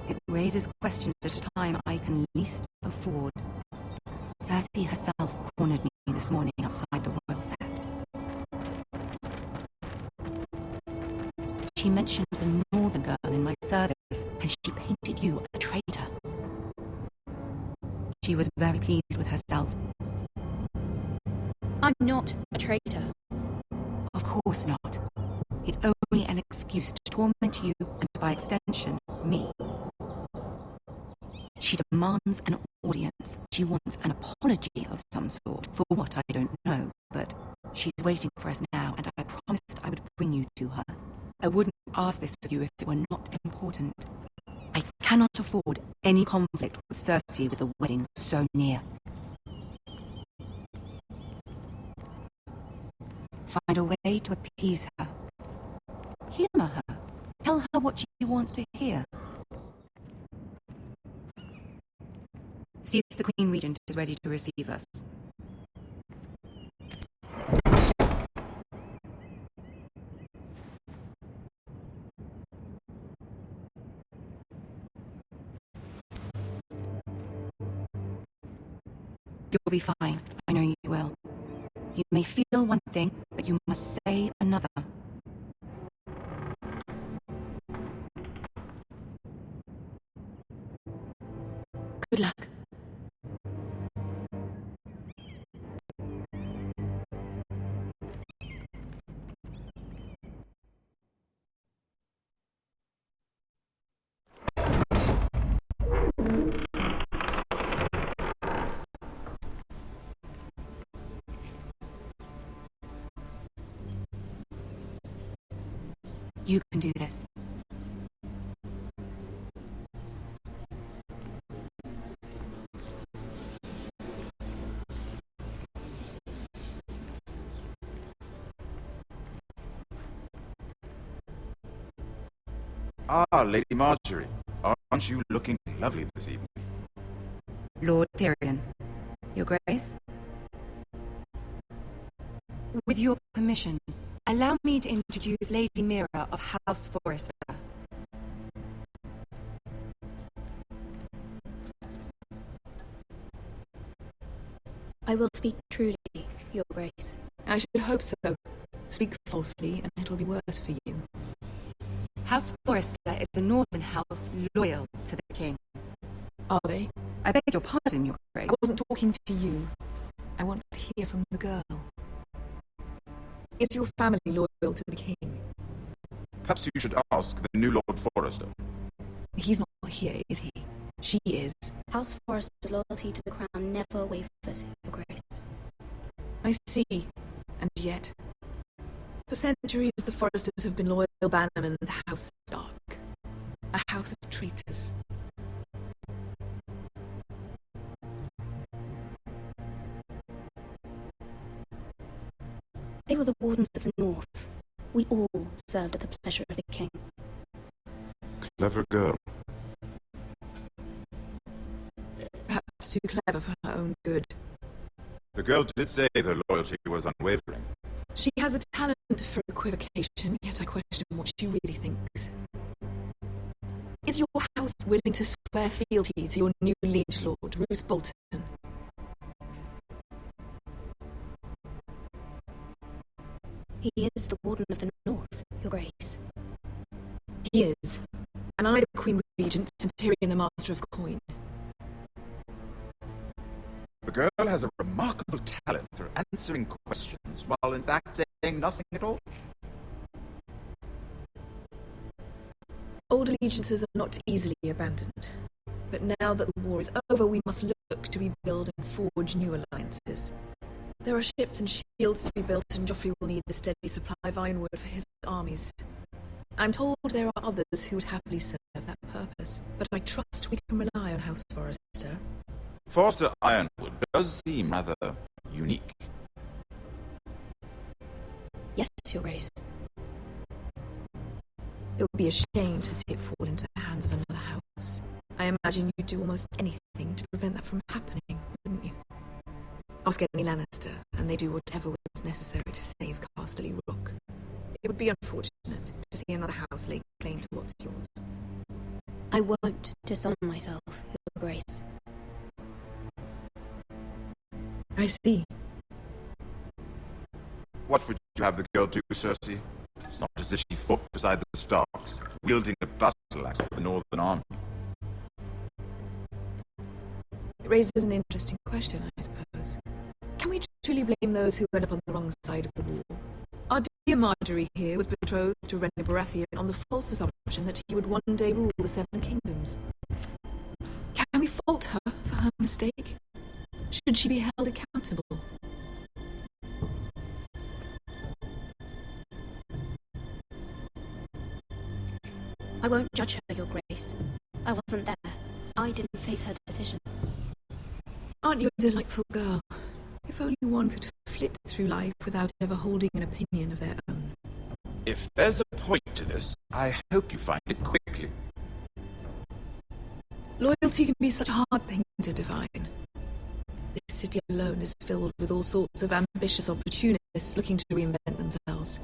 It raises questions at a time I can least afford. Cersei herself cornered me this morning outside the Royal Sept. She mentioned the northern girl in my service, and she painted you a traitor. She was very pleased with herself.
I'm not a traitor.
Of course not. It's only an excuse to torment you, and by extension, me. She demands an audience. She wants an apology of some sort, for what I don't know, but she's waiting for us now, and I promised I would bring you to her. I wouldn't ask this of you if it were not important. I cannot afford any conflict with Cersei with the wedding so near. find a way to appease her. Humor her. Tell her what she wants to hear. See if the Queen Regent is ready to receive us. You'll be fine. I know you will. You may feel one thing, but you must say another. Good luck. You can do this.
Ah, Lady Marjorie. Aren't you looking lovely this evening?
Lord Tyrion, Your Grace? With your permission, allow me to introduce Lady Mira of House Forrester.
I will speak truly, Your Grace.
I should hope so. Speak falsely, and it'll be worse for you.
House Forrester is a northern house loyal to the king.
Are they?
I beg your pardon, Your Grace.
I wasn't talking to you. I want to hear from the girl. Is your family loyal to the king?
Perhaps you should ask the new Lord Forrester.
He's not here, is he? She is.
House Forrester's loyalty to the crown never wavers, Your Grace.
I see. And yet, for centuries the Forresters have been loyal bannermen to House Stark. A house of traitors.
They were the wardens of the North. We all served at the pleasure of the king.
Clever girl.
Perhaps too clever for her own good.
The girl did say her loyalty was unwavering.
She has a talent for equivocation, yet I question what she really thinks. Is your house willing to swear fealty to your new liege lord, Roose Bolton?
He is the warden of the North, Your Grace.
He is. And I, the Queen Regent, and Tyrion, the Master of Coin.
The girl has a remarkable talent for answering questions, while in fact saying nothing at all.
Old allegiances are not easily abandoned. But now that the war is over, we must look to rebuild and forge new alliances. There are ships and shields to be built, and Joffrey will need a steady supply of ironwood for his armies. I'm told there are others who would happily serve that purpose, but I trust we can rely on House Forrester.
Forrester Ironwood does seem rather unique.
Yes, Your Grace.
It would be a shame to see it fall into the hands of another house. I imagine you'd do almost anything to prevent that from happening, wouldn't you? Ask any Lannister, and they do whatever was necessary to save Casterly Rock. It would be unfortunate to see another house lay claim to what's yours.
I won't dishonor myself, Your Grace.
I see.
What would you have the girl do, Cersei? It's not as if she fought beside the Starks, wielding a battle axe for the Northern Army.
It raises an interesting question, I suppose. Can we truly blame those who went up on the wrong side of the war? Our dear Marjorie here was betrothed to Renly Baratheon on the false assumption that he would one day rule the Seven Kingdoms. Can we fault her for her mistake? Should she be held accountable?
I won't judge her, Your Grace. I wasn't there. I didn't face her decisions.
Aren't you a delightful girl? If only one could flit through life without ever holding an opinion of their own.
If there's a point to this, I hope you find it quickly.
Loyalty can be such a hard thing to define. This city alone is filled with all sorts of ambitious opportunists looking to reinvent themselves,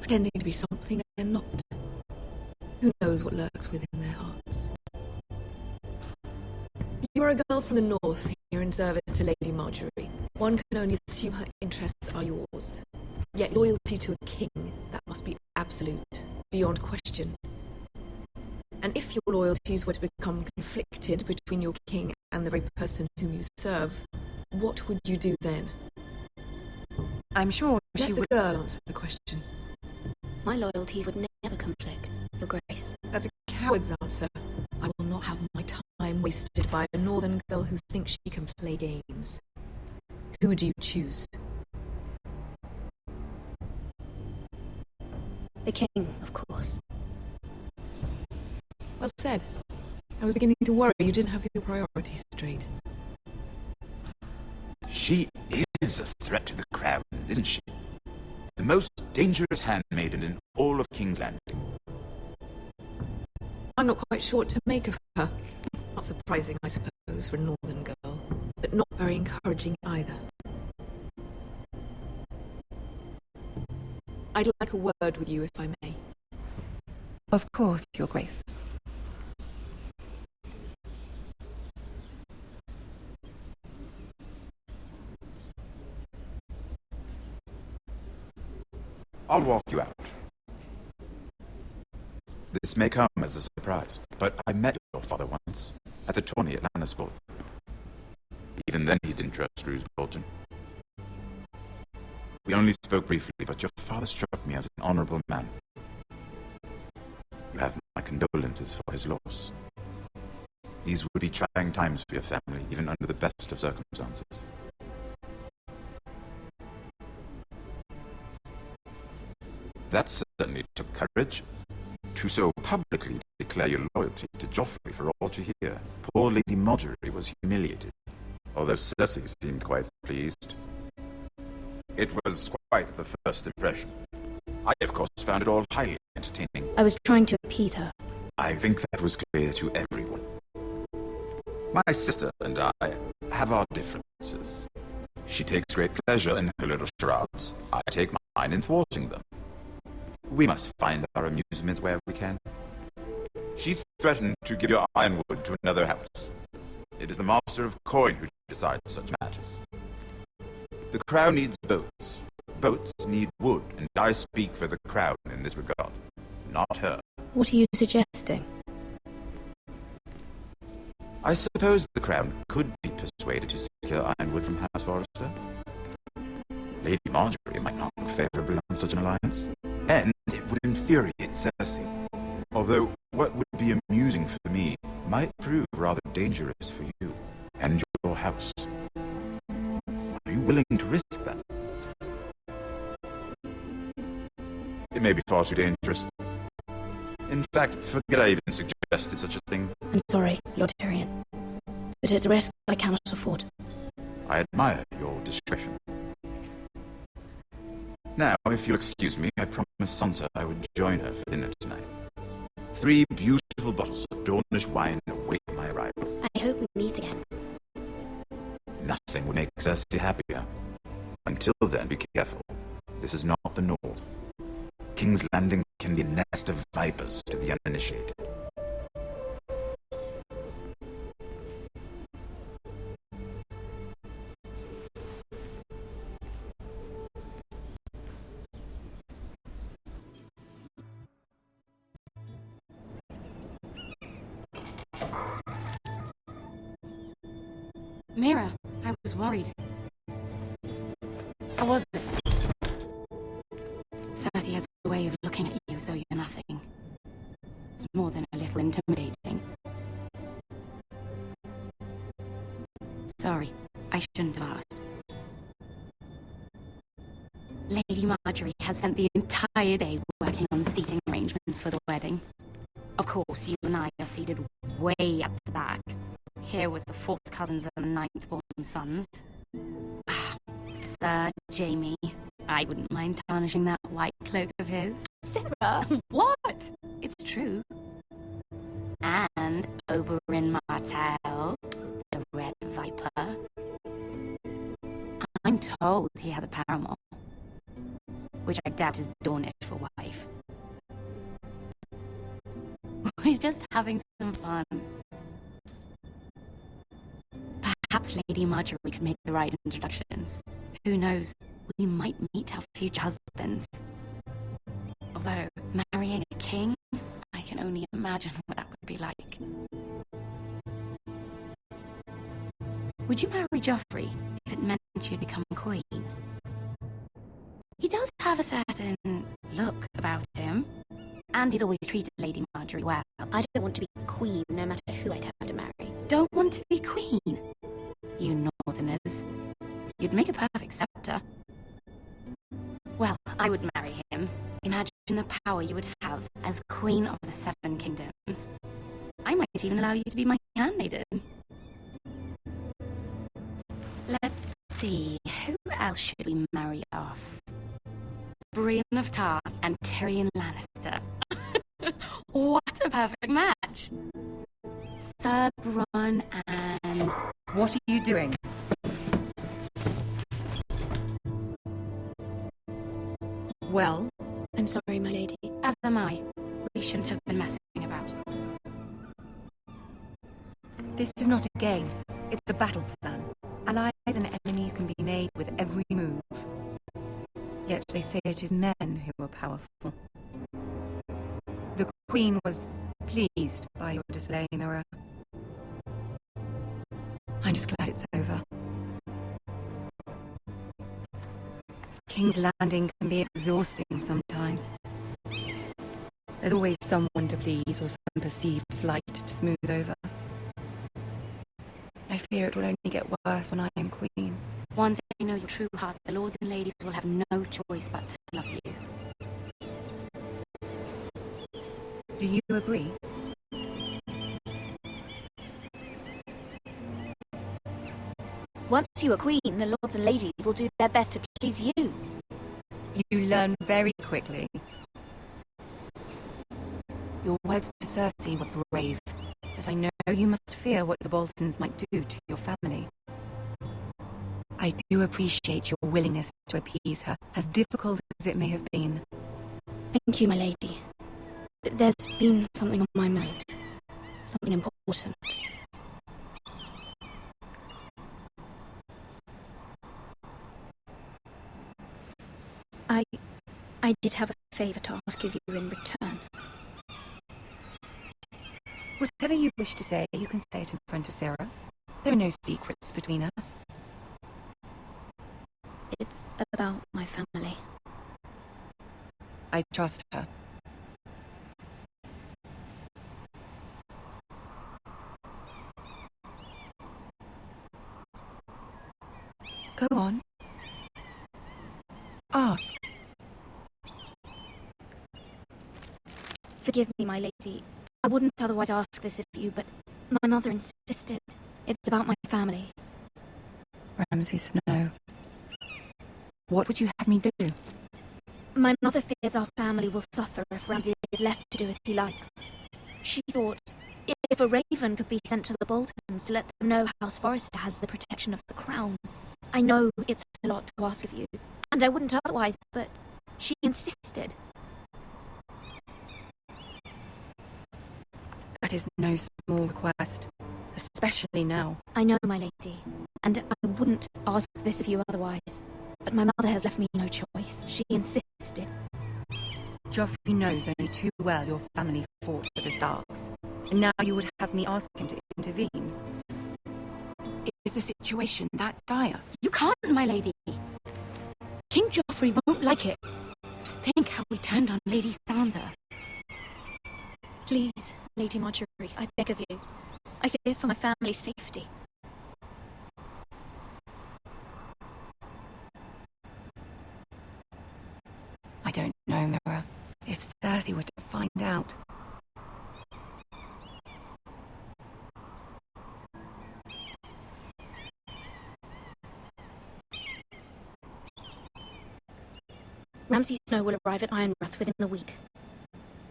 pretending to be something they're not. Who knows what lurks within their hearts? You are a girl from the north, here in service to Lady Marjorie. One can only assume her interests are yours. Yet loyalty to a king, that must be absolute, beyond question. And if your loyalties were to become conflicted between your king and the very person whom you serve, what would you do then?
I'm sure
Let
she
the
would...
girl answer the question.
My loyalties would never conflict, Your Grace.
That's a coward's answer. I will not have my time wasted by a northern girl who thinks she can play games. Who do you choose?
The king, of course.
Well said. I was beginning to worry you didn't have your priorities straight.
She is a threat to the crown, isn't she? The most dangerous handmaiden in all of King's Landing.
I'm not quite sure what to make of her. Not surprising, I suppose, for a northern girl, but not very encouraging either. I'd like a word with you, if I may.
Of course, Your Grace.
I'll walk you out. This may come as a surprise, but I met your father once, at the tourney at Lannisport. Even then he didn't trust Roose Bolton. We only spoke briefly, but your father struck me as an honorable man. You have my condolences for his loss. These would be trying times for your family, even under the best of circumstances. That certainly took courage. To so publicly declare your loyalty to Joffrey for all to hear. Poor Lady Marjorie was humiliated, although Cersei seemed quite pleased. It was quite the first impression. I, of course, found it all highly entertaining.
I was trying to appease her.
I think that was clear to everyone. My sister and I have our differences. She takes great pleasure in her little charades. I take mine in thwarting them. We must find our amusements where we can. She threatened to give your ironwood to another house. It is the Master of Coin who decides such matters. The crown needs boats. Boats need wood, and I speak for the crown in this regard, not her.
What are you suggesting?
I suppose the crown could be persuaded to secure ironwood from House Forrester. Lady Marjorie might not look favorably on such an alliance, and it would infuriate Cersei. Although what would be amusing for me might prove rather dangerous for you and your house. Are you willing to risk that? It may be far too dangerous. In fact, forget I even suggested such a thing.
I'm sorry, Lord Tyrion, but it's a risk I cannot afford.
I admire your discretion. Now, if you'll excuse me, I promised Sansa I would join her for dinner tonight. 3 beautiful bottles of Dornish wine await my arrival.
I hope we meet again.
Nothing would make Cersei happier. Until then, be careful. This is not the North. King's Landing can be a nest of vipers to the uninitiated.
Mira, I was worried. How was it? Cersei has a way of looking at you as though you're nothing. It's more than a little intimidating. Sorry, I shouldn't have asked. Lady Marjorie has spent the entire day working on the seating arrangements for the wedding. Of course, you and I are seated way at the back, here with the 4th cousins and the 9th-born sons. Sir Jamie, I wouldn't mind tarnishing that white cloak of his. Sarah, what? It's true. And Oberyn Martell, the Red Viper. I'm told he has a paramour, which I doubt is Dornish for wife. We're just having some fun. Perhaps Lady Marjorie could make the right introductions. Who knows? We might meet our future husbands. Although, marrying a king, I can only imagine what that would be like. Would you marry Joffrey if it meant you'd become queen? He does have a certain look about him, and he's always treated Lady Marjorie well.
I don't want to be queen, no matter who I'd have to marry.
Don't want to be queen? You Northerners. You'd make a perfect scepter. Well, I would marry him. Imagine the power you would have as Queen of the Seven Kingdoms. I might even allow you to be my handmaiden. Let's see, who else should we marry off? Brienne of Tarth and Tyrion Lannister. What a perfect match! Sir Bronn and...
What are you doing? Well?
I'm sorry, my lady.
As am I. We shouldn't have been messing about.
This is not a game. It's a battle plan. Allies and enemies can be made with every move. Yet they say it is men who are powerful. The Queen was pleased by your display, Mira. I'm just glad it's over. King's Landing can be exhausting sometimes. There's always someone to please or some perceived slight to smooth over. I fear it will only get worse when I am queen.
Once they know your true heart, the lords and ladies will have no choice but to love you.
Do you agree?
Once you are queen, the lords and ladies will do their best to please you.
You learn very quickly. Your words to Cersei were brave, but I know you must fear what the Boltons might do to your family. I do appreciate your willingness to appease her, as difficult as it may have been.
Thank you, my lady. There's been something on my mind. Something important. I did have a favor to ask of you in return.
Whatever you wish to say, you can say it in front of Sarah. There are no secrets between us.
It's about my family.
I trust her. Go on. Ask.
Forgive me, my lady. I wouldn't otherwise ask this of you, but my mother insisted. It's about my family.
Ramsay Snow. What would you have me do?
My mother fears our family will suffer if Ramsay is left to do as he likes. She thought, if a raven could be sent to the Boltons to let them know House Forrester has the protection of the crown. I know it's a lot to ask of you, and I wouldn't otherwise, but she insisted.
That is no small request, especially now.
I know, my lady, and I wouldn't ask this of you otherwise. But my mother has left me no choice. She insisted.
Joffrey knows only too well your family fought for the Starks, and now you would have me ask him to intervene. Is the situation that dire?
You can't, my lady. King Joffrey won't like it. Just think how we turned on Lady Sansa.
Please, Lady Marjorie, I beg of you. I fear for my family's safety.
I don't know, Mira. If Cersei were to find out...
Ramsay Snow will arrive at Ironbreath within the week.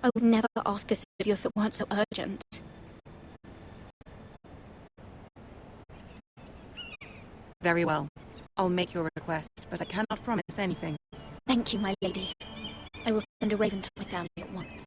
I would never ask this of you if it weren't so urgent.
Very well. I'll make your request, but I cannot promise anything.
Thank you, my lady. I will send a raven to my family at once.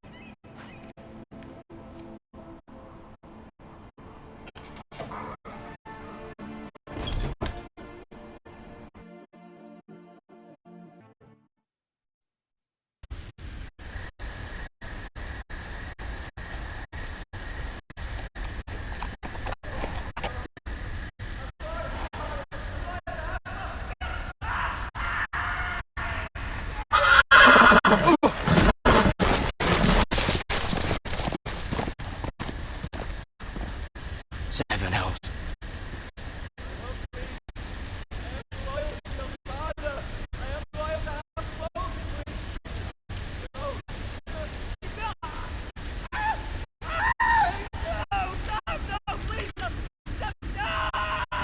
Seven hells.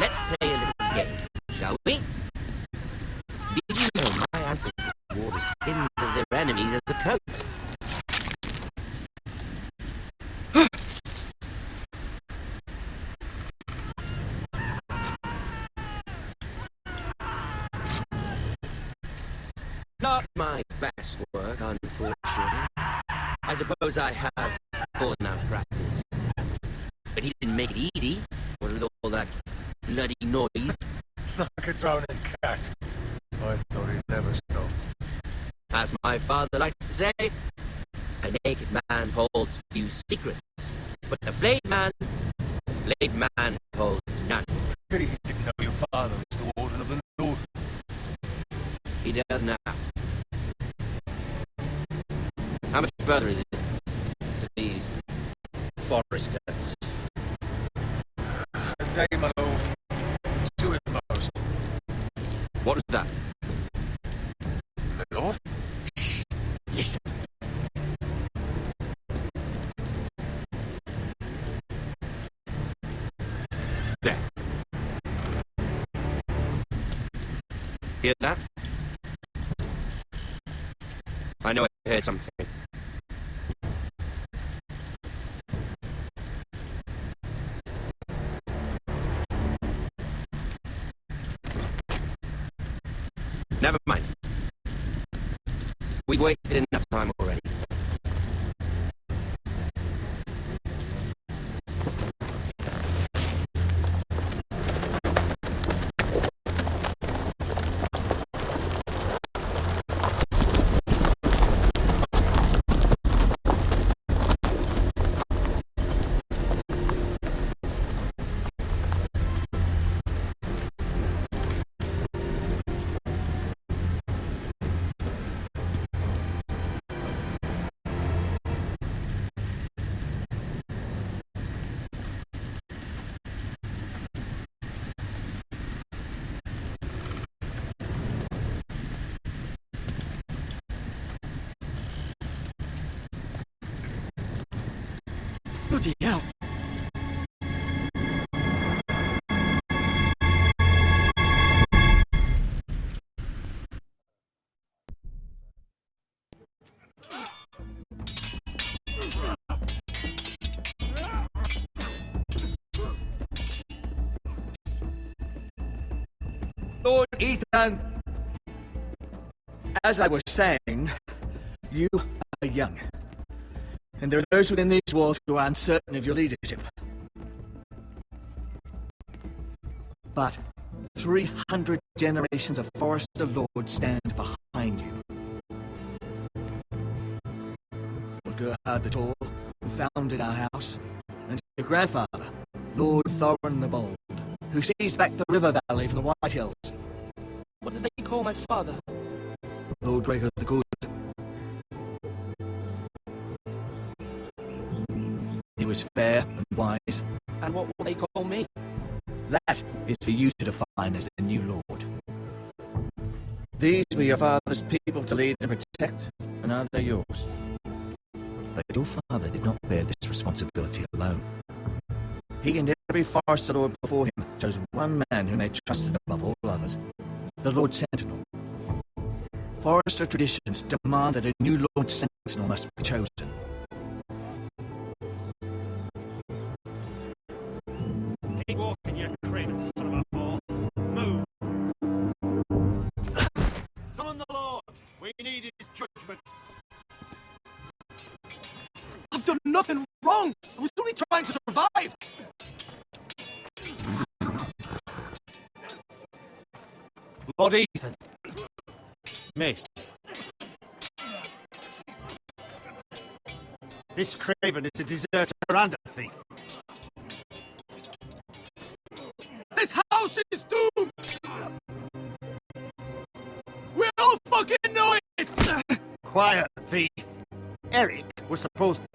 Let's play a little game, shall we? Did you know my ancestors wore the skins of their enemies as a coat? Not my best work, unfortunately. I suppose I have fallen out of practice. But he didn't make it easy, with all that bloody noise.
Like a drowning cat. I thought he'd never stop.
As my father likes to say, a naked man holds few secrets, but the flayed man holds none.
Pity he didn't know your father was the Warden of the North.
He does now. How much further is it to these foresters?
A day, my lord. Two at most.
What was that?
My lord?
Shh! Listen. There. Hear that? I know I heard something. Never mind. We've wasted enough time already.
Bloody hell. Lord Ethan, as I was saying, you are young. And there are those within these walls who are uncertain of your leadership. But 300 generations of Forester Lords stand behind you. Lord Gerhard the Tall, who founded our house, and your grandfather, Lord Thorin the Bold, who seized back the river valley from the White Hills.
What did they call my father?
Lord Gregor the Good. He was fair and wise.
And what will they call me?
That is for you to define as the new lord. These were your father's people to lead and protect, and now they're yours. But your father did not bear this responsibility alone. He and every Forester Lord before him chose one man whom they trusted above all others, the Lord Sentinel. Forester traditions demand that a new Lord Sentinel must be chosen.
Keep walking, you craven son of a whore. Move! Summon the Lord! We need his judgment.
I've done nothing wrong! I was only trying to survive!
Lord Ethan. Mace. This craven is a deserter and a thief.
This house is doomed! We all fucking know it!
Quiet, thief. Eric was supposed to...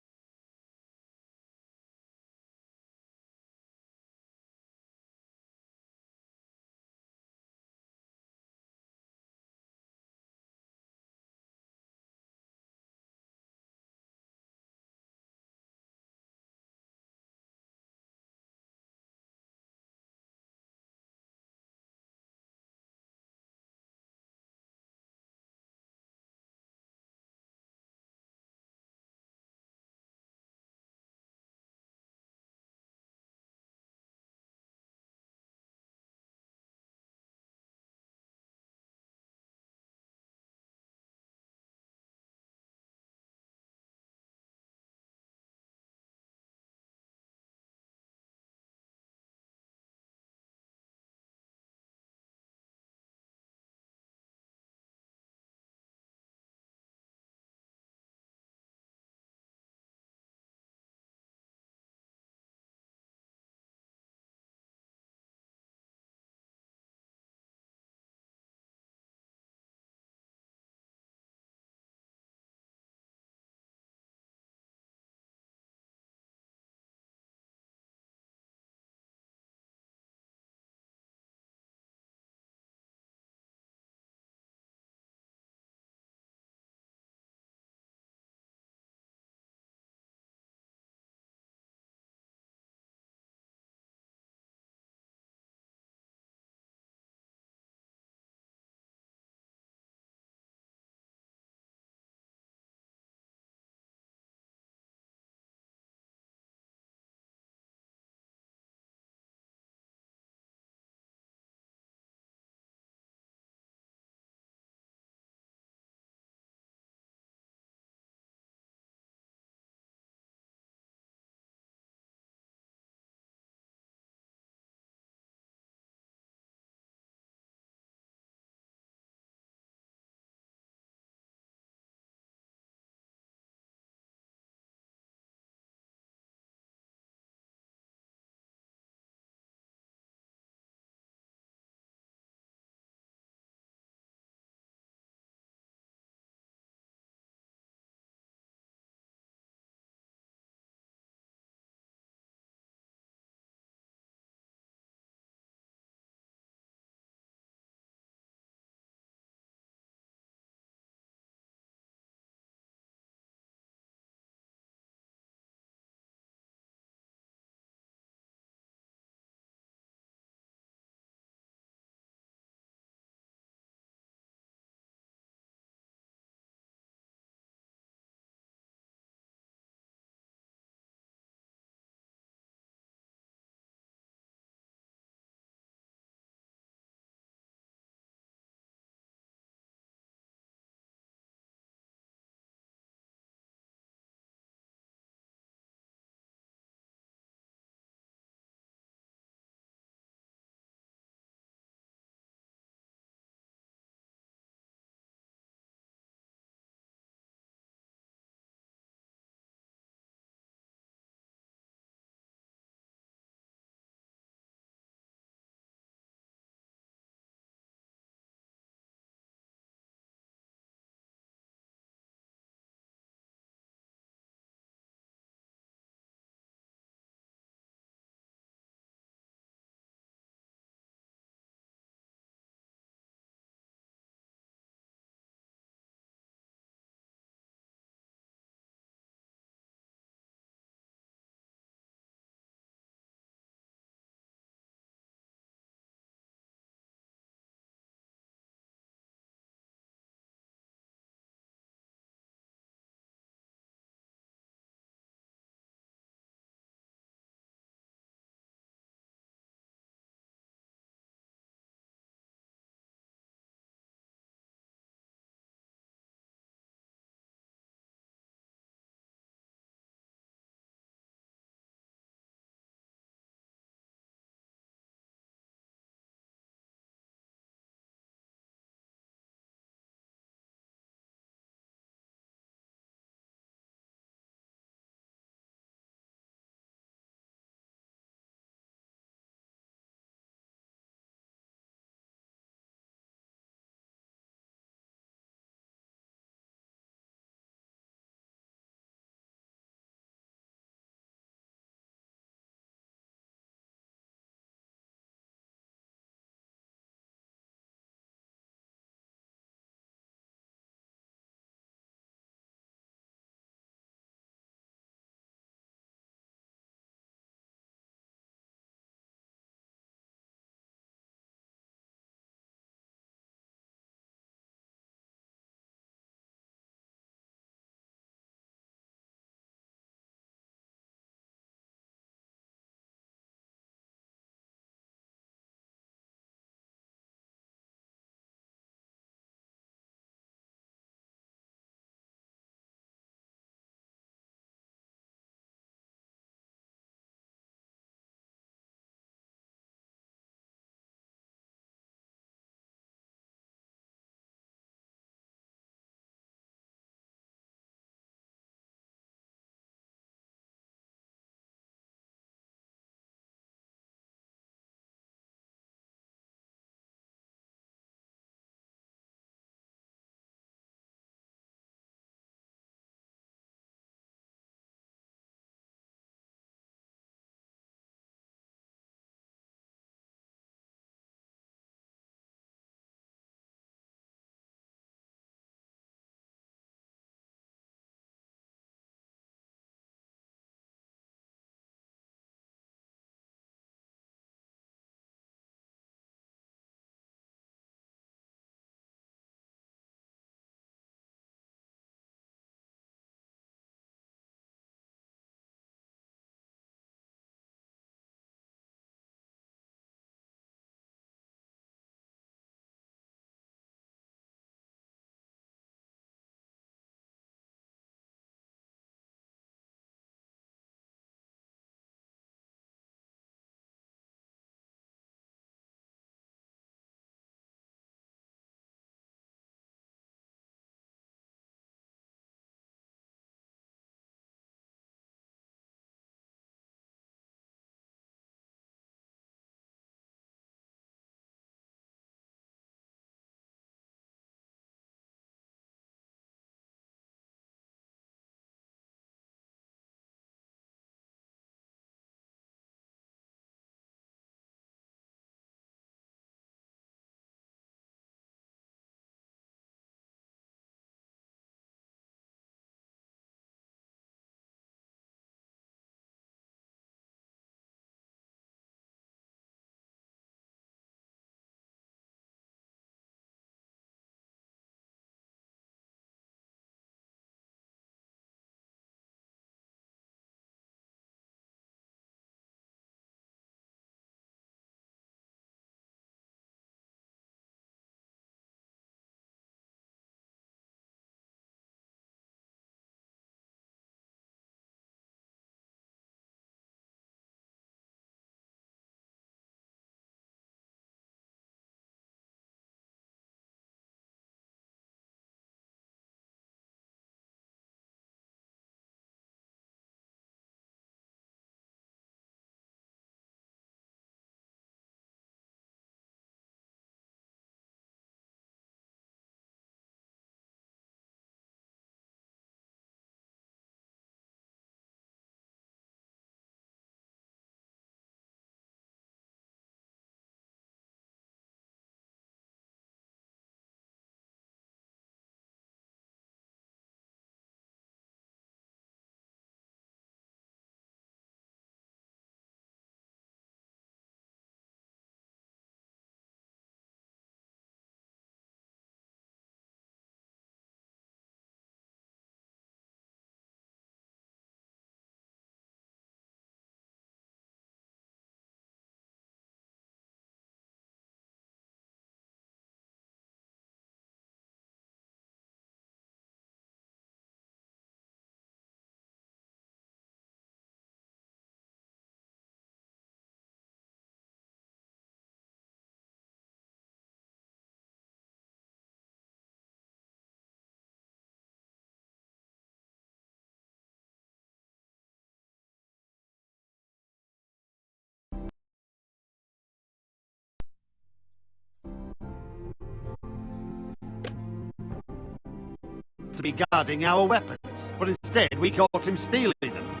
to be guarding our weapons, but instead we caught him stealing them.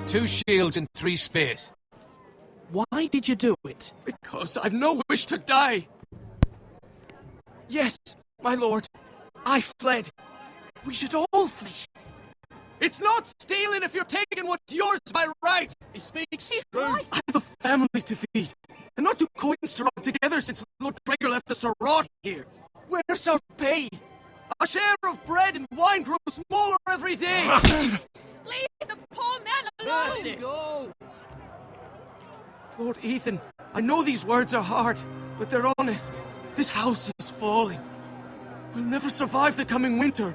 2 shields and 3 spears.
Why did you do it?
Because I've no wish to die. Yes, my lord. I fled. We should all flee.
It's not stealing if you're taking what's yours by right!
He speaks true. I have a family to feed, and not 2 coins to rub together since Lord Gregor left us to rot here. Where's our pay?
Our share of bread and wine grows smaller every day!
Leave the poor man alone!
Mercy. Go! Lord Ethan, I know these words are hard, but they're honest. This house is falling. We'll never survive the coming winter.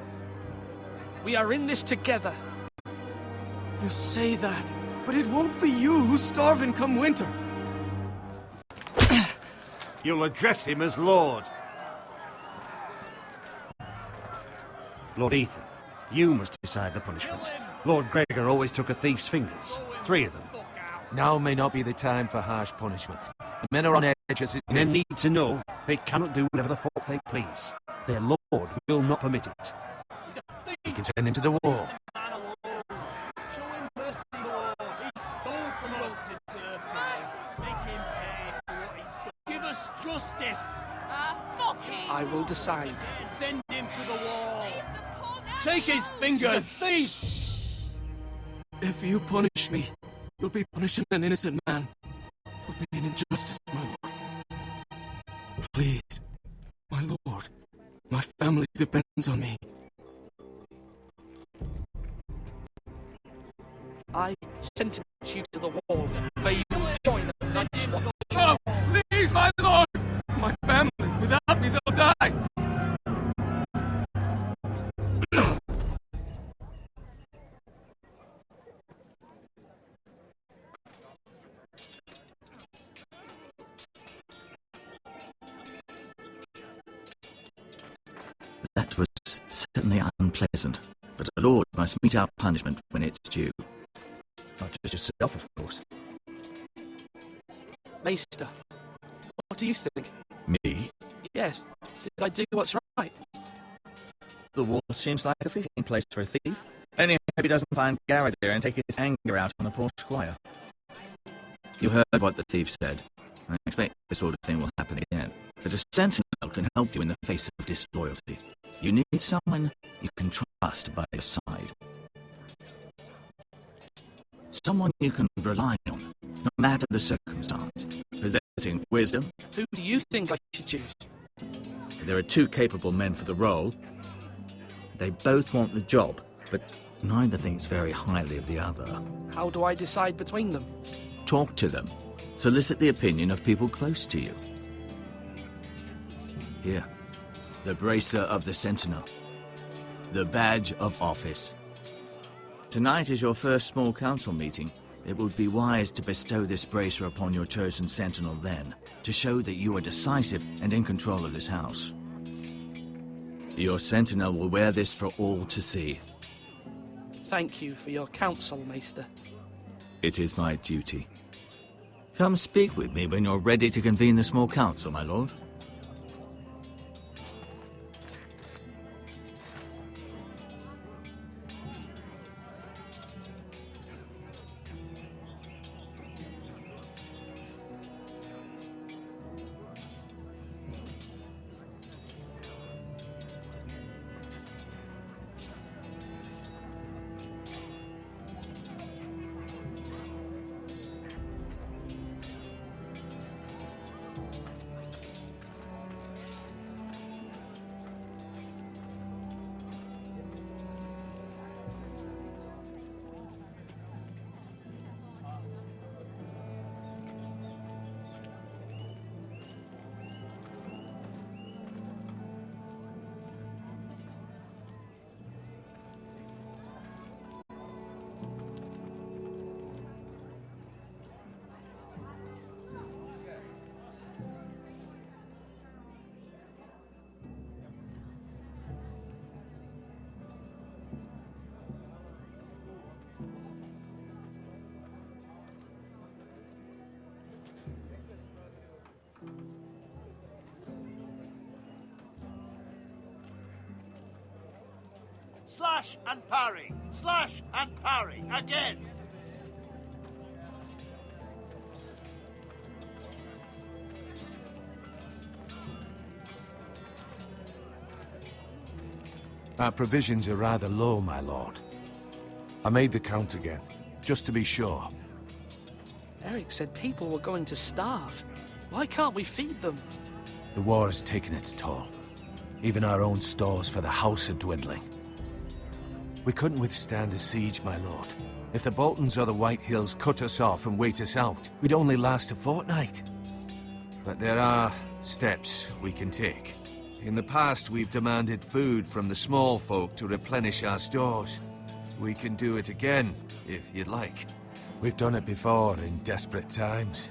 We are in this together.
You say that, but it won't be you who's starving come winter.
You'll address him as Lord. Lord Ethan, you must decide the punishment. Lord Gregor always took a thief's fingers. 3 of them.
Now may not be the time for harsh punishment. The men are on edge as it
Men
is.
need to know they cannot do whatever the fuck they please. Their Lord will not permit it.
You can send him to the wall.
Give us justice!
Fuck him!
I will decide.
Send him to the wall! Take his fingers! Thief!
If you punish me, you'll be punishing an innocent man. It'll be an injustice, my lord. Please, my lord. My family depends on me.
I sentence you to the wall. May you join us in swap.
No! Please, my lord! My family, without me, they'll die!
That was certainly unpleasant, but a lord must meet our punishment when it's due. Not just yourself, of course.
Maester, what do you think?
Me?
Yes, did I do what's right?
The wall seems like a fitting place for a thief. Only hope he doesn't find Garrett there and take his anger out on the poor squire. You heard what the thief said. I expect this sort of thing will happen again. But a sentinel can help you in the face of disloyalty. You need someone you can trust by your side. Someone you can rely on, no matter the circumstance. Possessing wisdom.
Who do you think I should choose?
There are 2 capable men for the role. They both want the job, but neither thinks very highly of the other.
How do I decide between them?
Talk to them. Solicit the opinion of people close to you. Here, the bracer of the Sentinel. The badge of office. Tonight is your first small council meeting. It would be wise to bestow this bracer upon your chosen Sentinel then, to show that you are decisive and in control of this house. Your Sentinel will wear this for all to see.
Thank you for your counsel, Maester.
It is my duty. Come speak with me when you're ready to convene the small council, my lord.
Slash and parry. Slash and parry. Again.
Our provisions are rather low, my lord. I made the count again, just to be sure.
Eric said people were going to starve. Why can't we feed them?
The war has taken its toll. Even our own stores for the house are dwindling. We couldn't withstand a siege, my lord. If the Boltons or the White Hills cut us off and wait us out, we'd only last a fortnight. But there are steps we can take. In the past, we've demanded food from the small folk to replenish our stores. We can do it again, if you'd like. We've done it before in desperate times.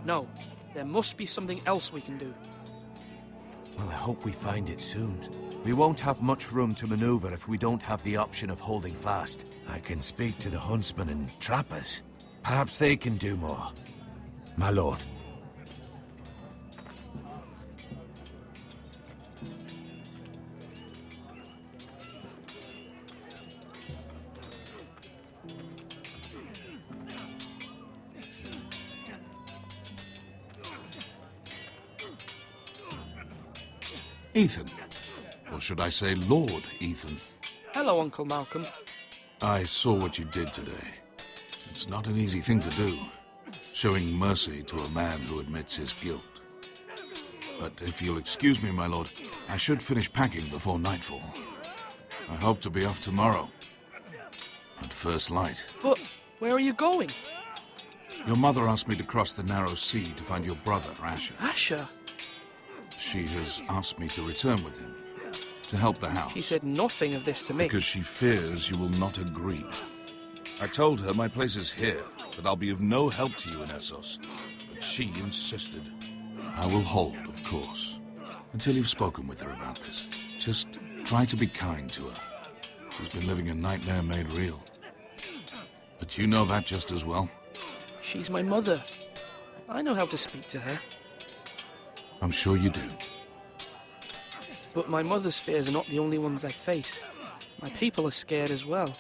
No, there must be something else we can do.
Well, I hope we find it soon. We won't have much room to maneuver if we don't have the option of holding fast. I can speak to the huntsmen and trappers. Perhaps they can do more. My lord.
Ethan. Or should I say Lord Ethan?
Hello, Uncle Malcolm.
I saw what you did today. It's not an easy thing to do, showing mercy to a man who admits his guilt. But if you'll excuse me, my lord, I should finish packing before nightfall. I hope to be off tomorrow, at first light.
But where are you going?
Your mother asked me to cross the narrow sea to find your brother, Asher.
Asher?
She has asked me to return with him, to help the house.
She said nothing of this to me.
Because she fears you will not agree. I told her my place is here, that I'll be of no help to you in Essos. But she insisted. I will hold, of course, until you've spoken with her about this. Just try to be kind to her. She's been living a nightmare made real. But you know that just as well.
She's my mother. I know how to speak to her.
I'm sure you do.
But my mother's fears are not the only ones I face. My people are scared as well.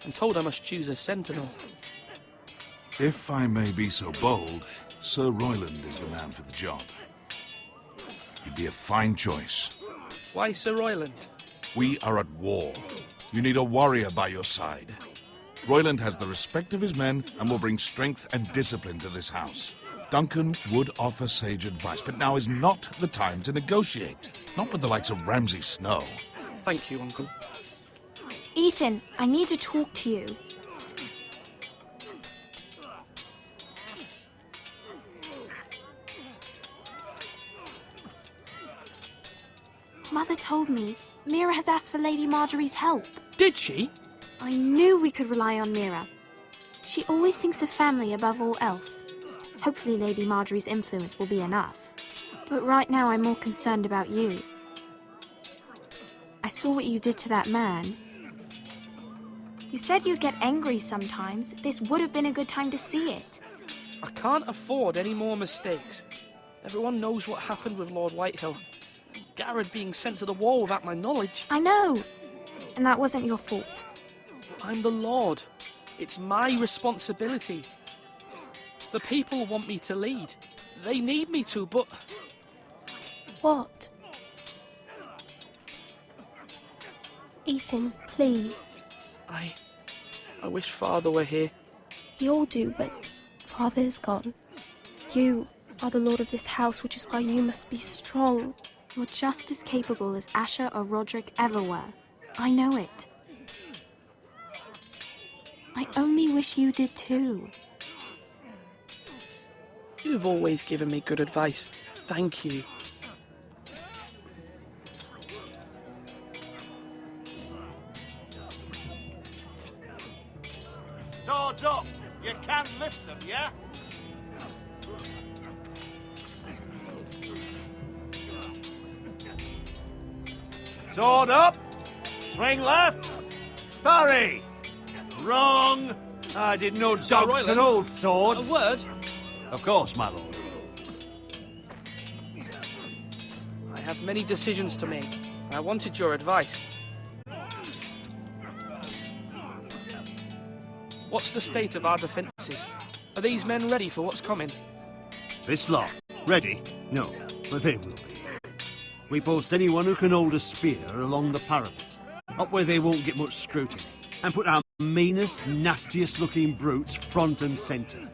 I'm told I must choose a sentinel.
If I may be so bold, Sir Royland is the man for the job. He'd be a fine choice.
Why Sir Royland?
We are at war. You need a warrior by your side. Royland has the respect of his men and will bring strength and discipline to this house. Duncan would offer sage advice, but now is not the time to negotiate. Not with the likes of Ramsay Snow.
Thank you, Uncle.
Ethan, I need to talk to you. Mother told me Mira has asked for Lady Marjorie's help.
Did she?
I knew we could rely on Mira. She always thinks of family above all else. Hopefully Lady Marjorie's influence will be enough. But right now I'm more concerned about you. I saw what you did to that man. You said you'd get angry sometimes. This would have been a good time to see it.
I can't afford any more mistakes. Everyone knows what happened with Lord Whitehill. Garrett being sent to the war without my knowledge.
I know. And that wasn't your fault.
I'm the Lord. It's my responsibility. The people want me to lead. They need me to, but...
What? Ethan, please.
I wish Father were here.
We all do, but Father is gone. You are the lord of this house, which is why you must be strong.
You're just as capable as Asher or Roderick ever were. I know it. I only wish you did too.
You've always given me good advice. Thank you.
Swords up! You can lift them, yeah? Sword up! Swing left! Parry! Wrong! I didn't know dogs could hold swords.
A word?
Of course, my lord.
I have many decisions to make. I wanted your advice. What's the state of our defences? Are these men ready for what's coming?
This lot, ready? No, but they will be. We post anyone who can hold a spear along the parapet, up where they won't get much scrutiny, and put our meanest, nastiest looking brutes front and centre.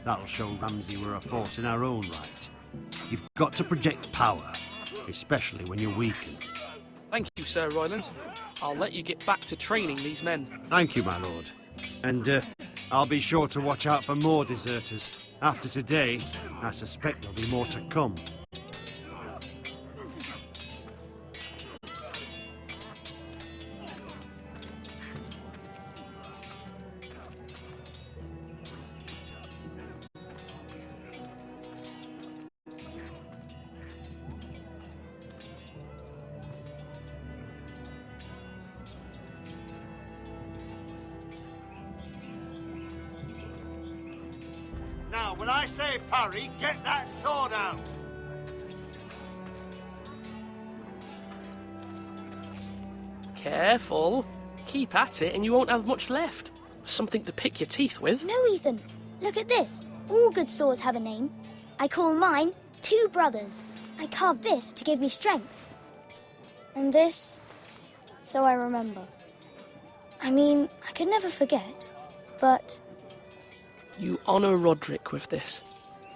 That'll show Ramsay we're a force in our own right. You've got to project power, especially when you're weakened.
Thank you, Sir Royland. I'll let you get back to training these men.
Thank you, my lord. And I'll be sure to watch out for more deserters. After today, I suspect there'll be more to come.
Now, when I say parry, get that sword out!
Careful. Keep at it and you won't have much left. Something to pick your teeth with.
No, Ethan. Look at this. All good swords have a name. I call mine Two Brothers. I carved this to give me strength. And this, so I remember. I mean, I could never forget, but...
You honour Roderick with this.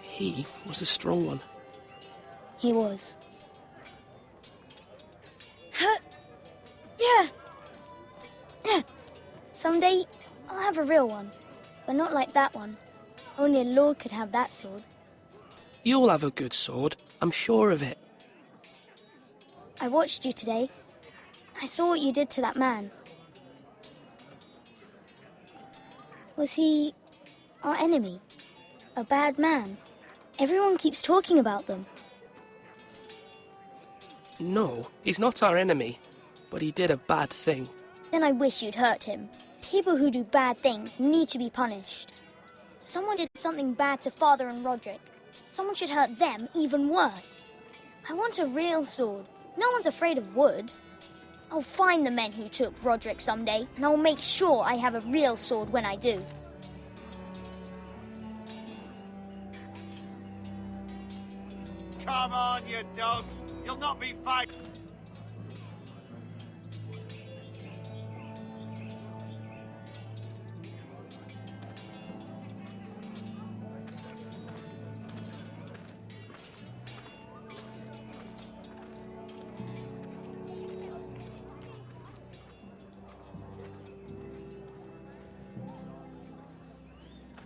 He was a strong one.
He was. Yeah. Someday, I'll have a real one. But not like that one. Only a lord could have that sword.
You'll have a good sword. I'm sure of it.
I watched you today. I saw what you did to that man. Was he our enemy? A bad man? Everyone keeps talking about them.
No, he's not our enemy. But he did a bad thing.
Then I wish you'd hurt him. People who do bad things need to be punished. Someone did something bad to Father and Roderick. Someone should hurt them even worse. I want a real sword. No one's afraid of wood. I'll find the men who took Roderick someday, and I'll make sure I have a real sword when I do.
Come on, you dogs! You'll not be fighting!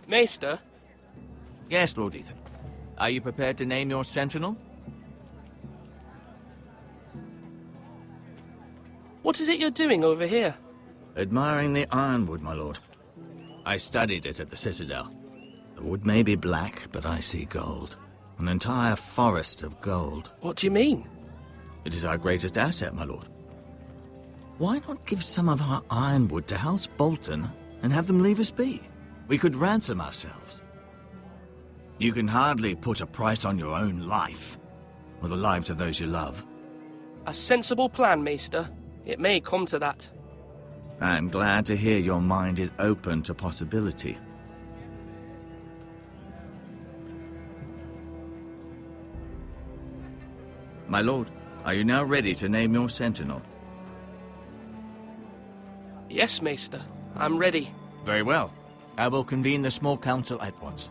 Maester?
Yes, Lord Ethan. Are you prepared to name your sentinel?
What is it you're doing over here?
Admiring the ironwood, my lord. I studied it at the Citadel. The wood may be black, but I see gold. An entire forest of gold.
What do you mean?
It is our greatest asset, my lord. Why not give some of our ironwood to House Bolton and have them leave us be? We could ransom ourselves. You can hardly put a price on your own life, or the lives of those you love.
A sensible plan, Maester. It may come to that.
I am glad to hear your mind is open to possibility. My lord, are you now ready to name your sentinel?
Yes, Maester. I'm ready.
Very well. I will convene the small council at once.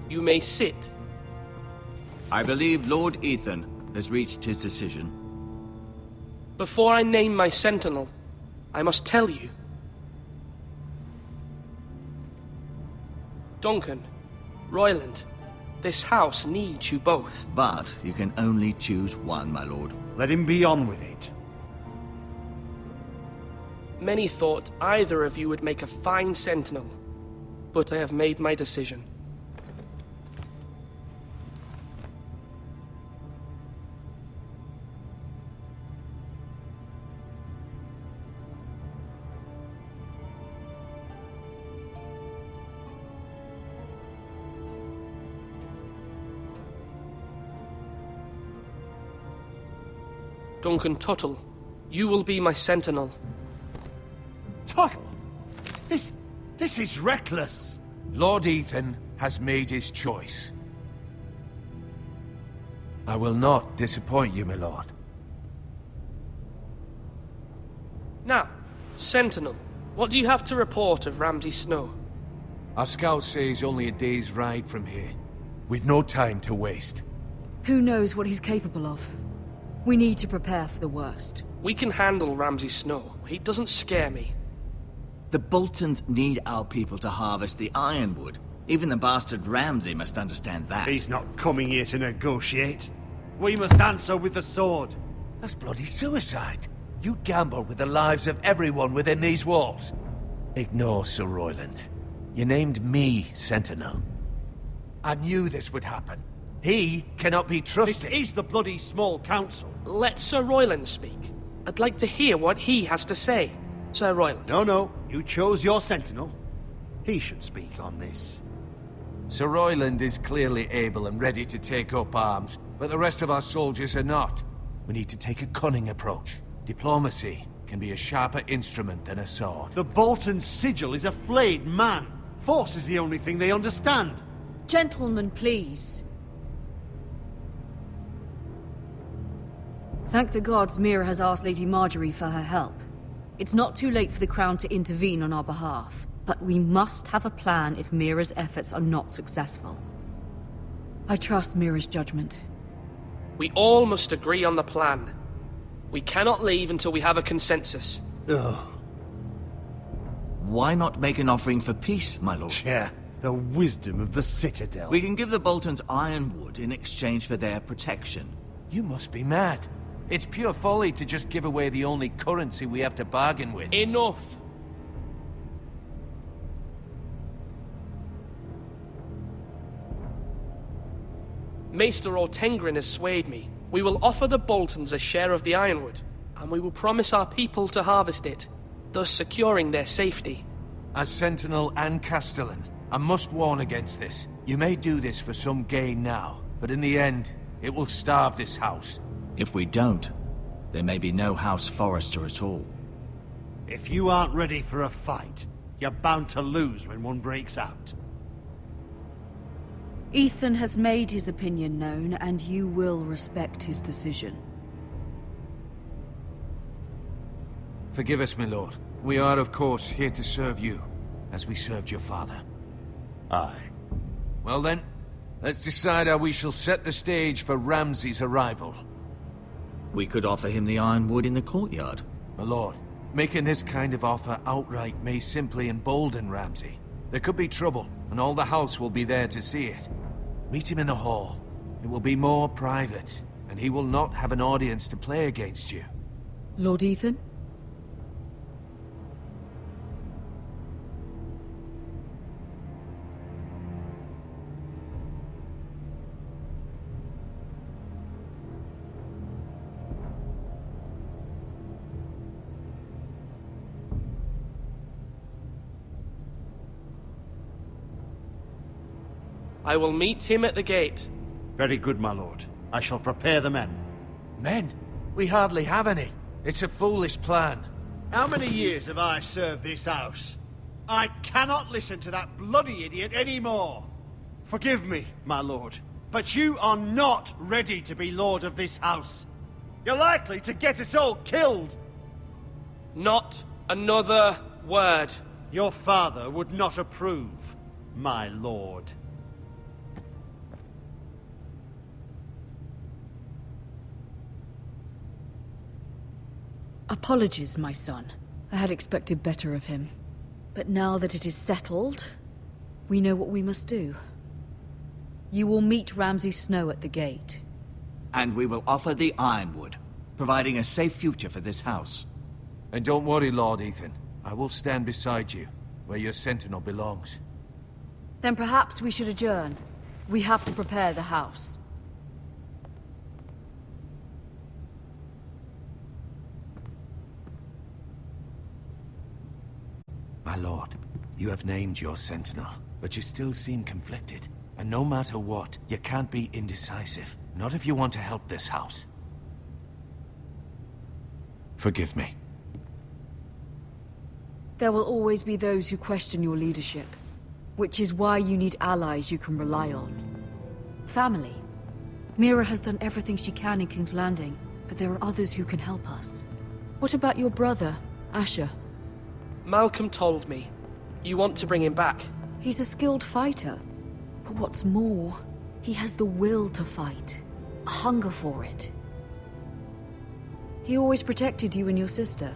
You may sit.
I believe Lord Ethan has reached his decision.
Before I name my sentinel, I must tell you. Duncan, Royland, this house needs you both.
But you can only choose one, my lord.
Let him be on with it.
Many thought either of you would make a fine sentinel, but I have made my decision. Duncan Tuttle, you will be my sentinel.
Tuttle! This is reckless. Lord Ethan has made his choice. I will not disappoint you, my lord.
Now, Sentinel, what do you have to report of Ramsay Snow?
Our scouts say he's only a day's ride from here, with no time to waste.
Who knows what he's capable of? We need to prepare for the worst.
We can handle Ramsay Snow. He doesn't scare me.
The Boltons need our people to harvest the ironwood. Even the bastard Ramsay must understand that.
He's not coming here to negotiate. We must answer with the sword.
That's bloody suicide. You gamble with the lives of everyone within these walls. Ignore Sir Royland. You named me Sentinel. I knew this would happen. He cannot be trusted.
This is the bloody small council.
Let Sir Royland speak. I'd like to hear what he has to say. Sir Royland.
No. You chose your sentinel. He should speak on this.
Sir Royland is clearly able and ready to take up arms, but the rest of our soldiers are not. We need to take a cunning approach. Diplomacy can be a sharper instrument than a sword.
The Bolton sigil is a flayed man. Force is the only thing they understand.
Gentlemen, please. Thank the gods Mira has asked Lady Marjorie for her help. It's not too late for the Crown to intervene on our behalf, but we must have a plan if Mira's efforts are not successful. I trust Mira's judgment.
We all must agree on the plan. We cannot leave until we have a consensus.
Ugh.
Why not make an offering for peace, my lord?
Yeah, the wisdom of the Citadel.
We can give the Boltons ironwood in exchange for their protection.
You must be mad. It's pure folly to just give away the only currency we have to bargain with.
Enough! Maester Ortengrin has swayed me. We will offer the Boltons a share of the ironwood, and we will promise our people to harvest it, thus securing their safety.
As Sentinel and Castellan, I must warn against this. You may do this for some gain now, but in the end, it will starve this house.
If we don't, there may be no House Forrester at all.
If you aren't ready for a fight, you're bound to lose when one breaks out.
Ethan has made his opinion known, and you will respect his decision.
Forgive us, my lord. We are, of course, here to serve you, as we served your father.
Aye.
Well then, let's decide how we shall set the stage for Ramsay's arrival.
We could offer him the ironwood in the courtyard.
My lord, making this kind of offer outright may simply embolden Ramsay. There could be trouble, and all the house will be there to see it. Meet him in the hall. It will be more private, and he will not have an audience to play against you.
Lord Ethan?
I will meet him at the gate.
Very good, my lord. I shall prepare the men.
Men? We hardly have any. It's a foolish plan.
How many years have I served this house? I cannot listen to that bloody idiot anymore. Forgive me, my lord, but you are not ready to be lord of this house. You're likely to get us all killed.
Not another word.
Your father would not approve, my lord.
Apologies, my son. I had expected better of him. But now that it is settled, we know what we must do. You will meet Ramsay Snow at the gate.
And we will offer the ironwood, providing a safe future for this house.
And don't worry, Lord Ethan. I will stand beside you, where your sentinel belongs.
Then perhaps we should adjourn. We have to prepare the house.
My lord, you have named your sentinel, but you still seem conflicted. And no matter what, you can't be indecisive. Not if you want to help this house. Forgive me.
There will always be those who question your leadership, which is why you need allies you can rely on. Family. Mira has done everything she can in King's Landing, but there are others who can help us. What about your brother, Asher?
Malcolm told me. You want to bring him back?
He's a skilled fighter. But what's more, he has the will to fight. A hunger for it. He always protected you and your sister.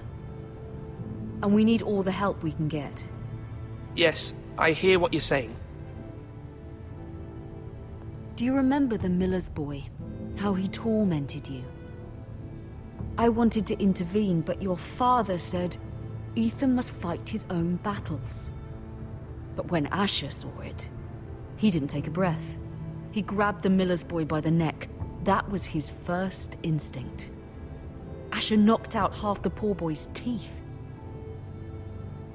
And we need all the help we can get.
Yes, I hear what you're saying.
Do you remember the miller's boy? How he tormented you? I wanted to intervene, but your father said Ethan must fight his own battles. But when Asher saw it, he didn't take a breath. He grabbed the miller's boy by the neck. That was his first instinct. Asher knocked out half the poor boy's teeth.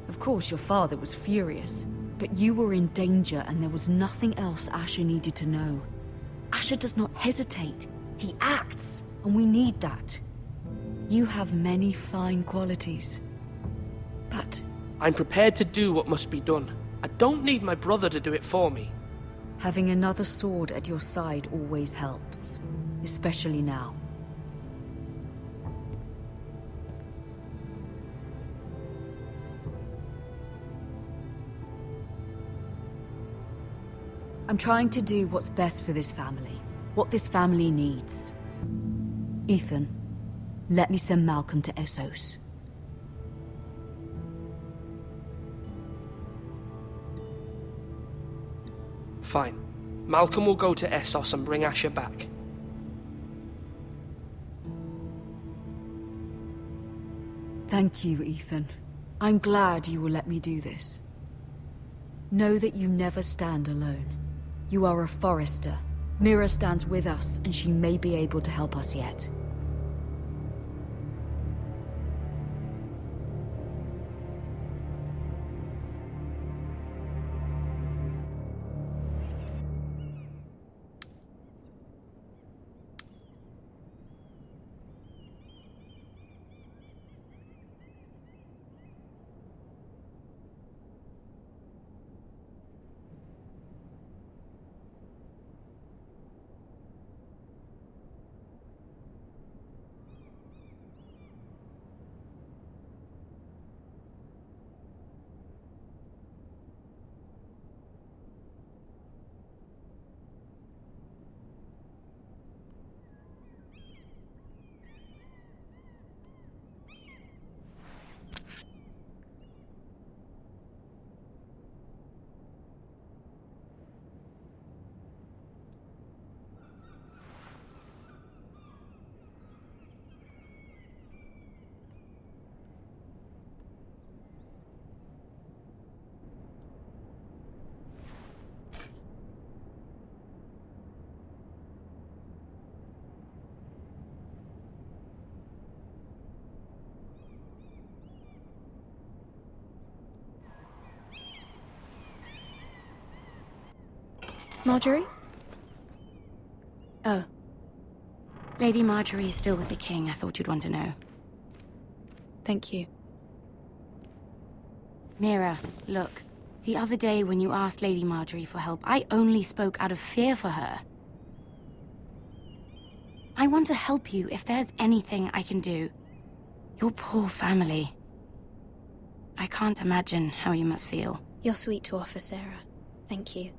Of course, your father was furious, but you were in danger and there was nothing else Asher needed to know. Asher does not hesitate. He acts, and we need that. You have many fine qualities, but...
I'm prepared to do what must be done. I don't need my brother to do it for me.
Having another sword at your side always helps, especially now. I'm trying to do what's best for this family, what this family needs. Ethan, let me send Malcolm to Essos.
Fine. Malcolm will go to Essos and bring Asher back.
Thank you, Ethan. I'm glad you will let me do this. Know that you never stand alone. You are a Forester. Mira stands with us, and she may be able to help us yet.
Marjorie? Oh. Lady Marjorie is still with the king. I thought you'd want to know.
Thank you.
Mira, look. The other day when you asked Lady Marjorie for help, I only spoke out of fear for her. I want to help you if there's anything I can do. Your poor family. I can't imagine how you must feel.
You're sweet to offer, Sarah. Thank you.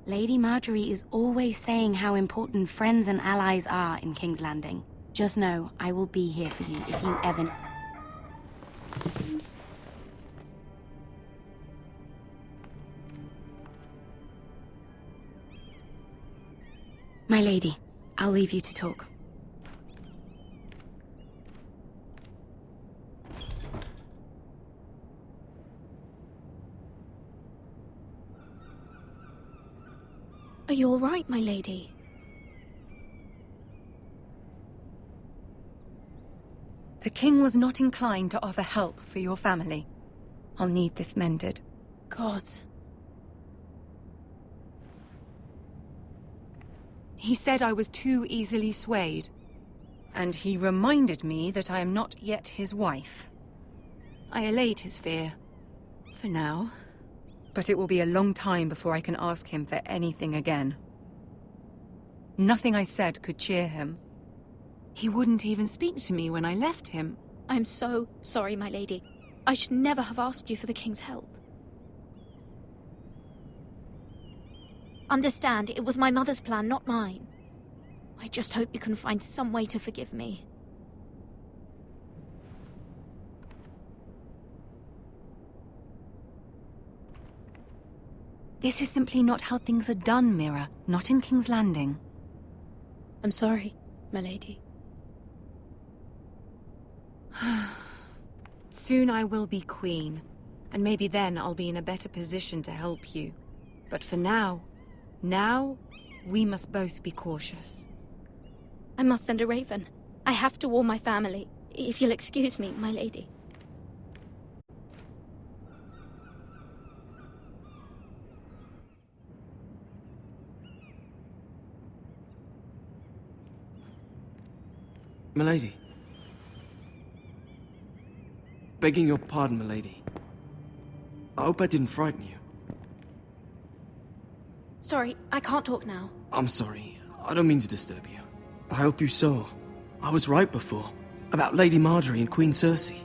Lady Marjorie is always saying how important friends and allies are in King's Landing. Just know, I will be here for you if you ever... My lady, I'll leave you to talk.
Are you all right, my lady?
The king was not inclined to offer help for your family. I'll need this mended.
Gods.
He said I was too easily swayed. And he reminded me that I am not yet his wife. I allayed his fear. For now. But it will be a long time before I can ask him for anything again. Nothing I said could cheer him. He wouldn't even speak to me when I left him.
I'm so sorry, my lady. I should never have asked you for the king's help. Understand, it was my mother's plan, not mine. I just hope you can find some way to forgive me.
This is simply not how things are done, Mira. Not in King's Landing.
I'm sorry, my lady.
Soon I will be queen, and maybe then I'll be in a better position to help you. But for now, we must both be cautious.
I must send a raven. I have to warn my family. If you'll excuse me, my lady.
Milady. Begging your pardon, milady. I hope I didn't frighten you.
Sorry, I can't talk now.
I'm sorry. I don't mean to disturb you. I hope you saw. I was right before. About Lady Marjorie and Queen Cersei.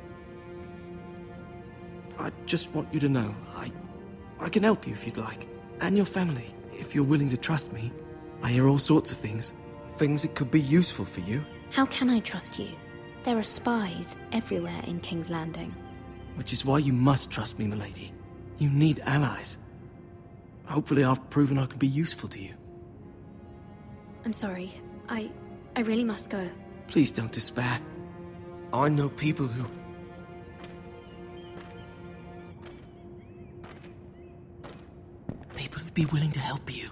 I just want you to know, I can help you if you'd like. And your family, if you're willing to trust me. I hear all sorts of things. Things that could be useful for you.
How can I trust you? There are spies everywhere in King's Landing.
Which is why you must trust me, milady. You need allies. Hopefully I've proven I can be useful to you.
I'm sorry. I really must go.
Please don't despair. I know people who... People who'd be willing to help you.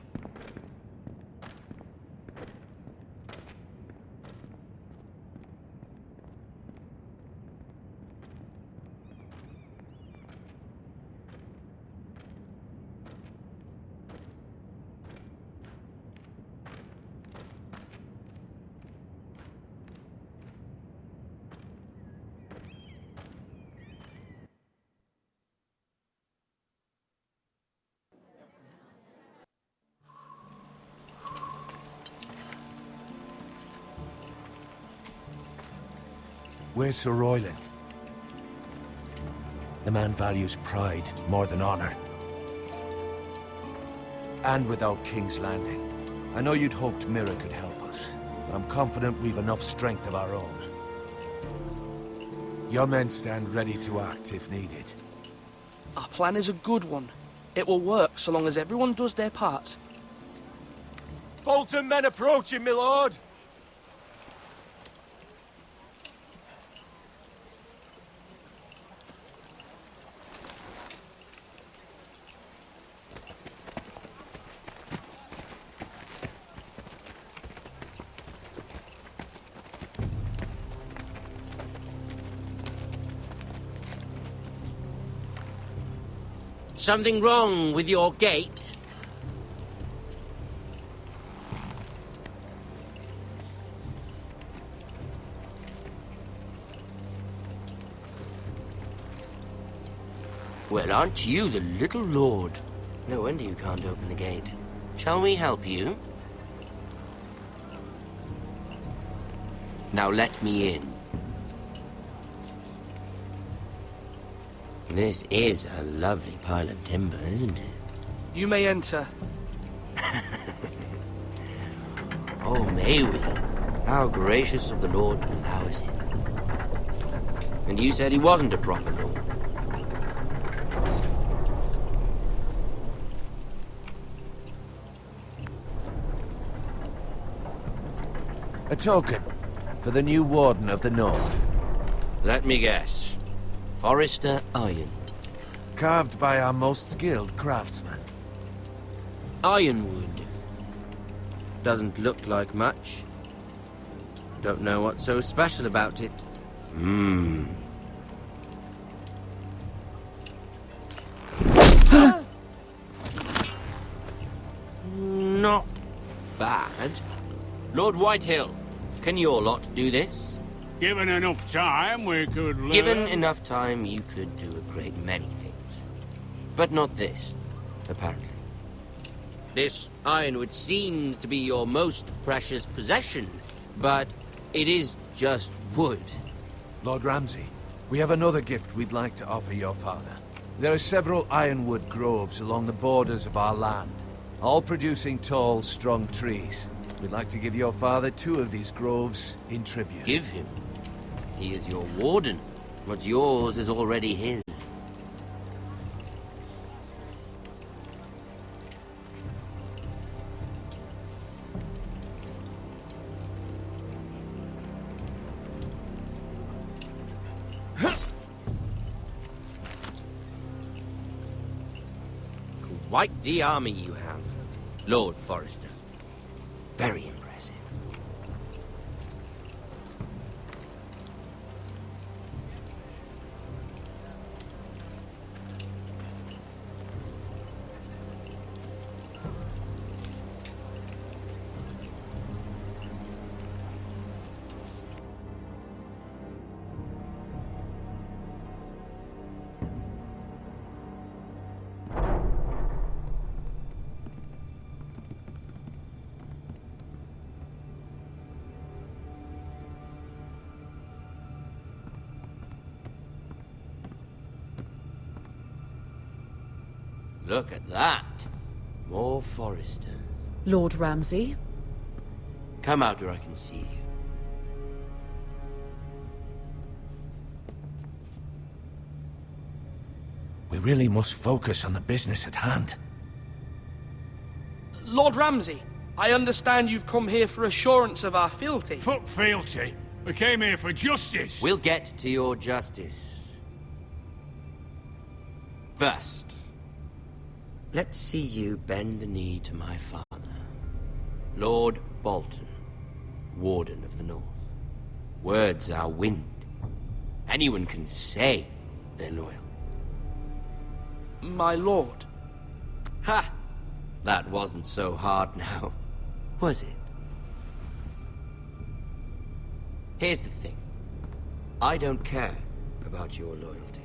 Where's Sir Royland? The man values pride more than honor. And without King's Landing, I know you'd hoped Mira could help us, but I'm confident we've enough strength of our own. Your men stand ready to act if needed.
Our plan is a good one. It will work so long as everyone does their part.
Bolton men approaching, my lord!
Something wrong with your gate? Well, aren't you the little lord? No wonder you can't open the gate. Shall we help you? Now let me in. This is a lovely pile of timber, isn't it?
You may enter.
Oh, may we? How gracious of the Lord to allow us in. And you said he wasn't a proper lord.
A token for the new Warden of the North.
Let me guess. Forrester Ironwood.
Carved by our most skilled craftsman.
Ironwood. Doesn't look like much. Don't know what's so special about it. Not bad. Lord Whitehill, can your lot do this?
Given enough time, we could learn.
Given enough time, you could do a great many things. But not this, apparently. This ironwood seems to be your most precious possession, but it is just wood.
Lord Ramsay, we have another gift we'd like to offer your father. There are several ironwood groves along the borders of our land, all producing tall, strong trees. We'd like to give your father 2 of these groves in tribute.
Give him? He is your warden. What's yours is already his. Quite the army you have, Lord Forrester. Very impressive. Look at that. More Forresters.
Lord Ramsay?
Come out where I can see you.
We really must focus on the business at hand.
Lord Ramsay, I understand you've come here for assurance of our fealty.
Fuck fealty. We came here for justice.
We'll get to your justice. First, let's see you bend the knee to my father, Lord Bolton, Warden of the North. Words are wind. Anyone can say they're loyal.
My lord.
Ha! That wasn't so hard now, was it? Here's the thing. I don't care about your loyalty.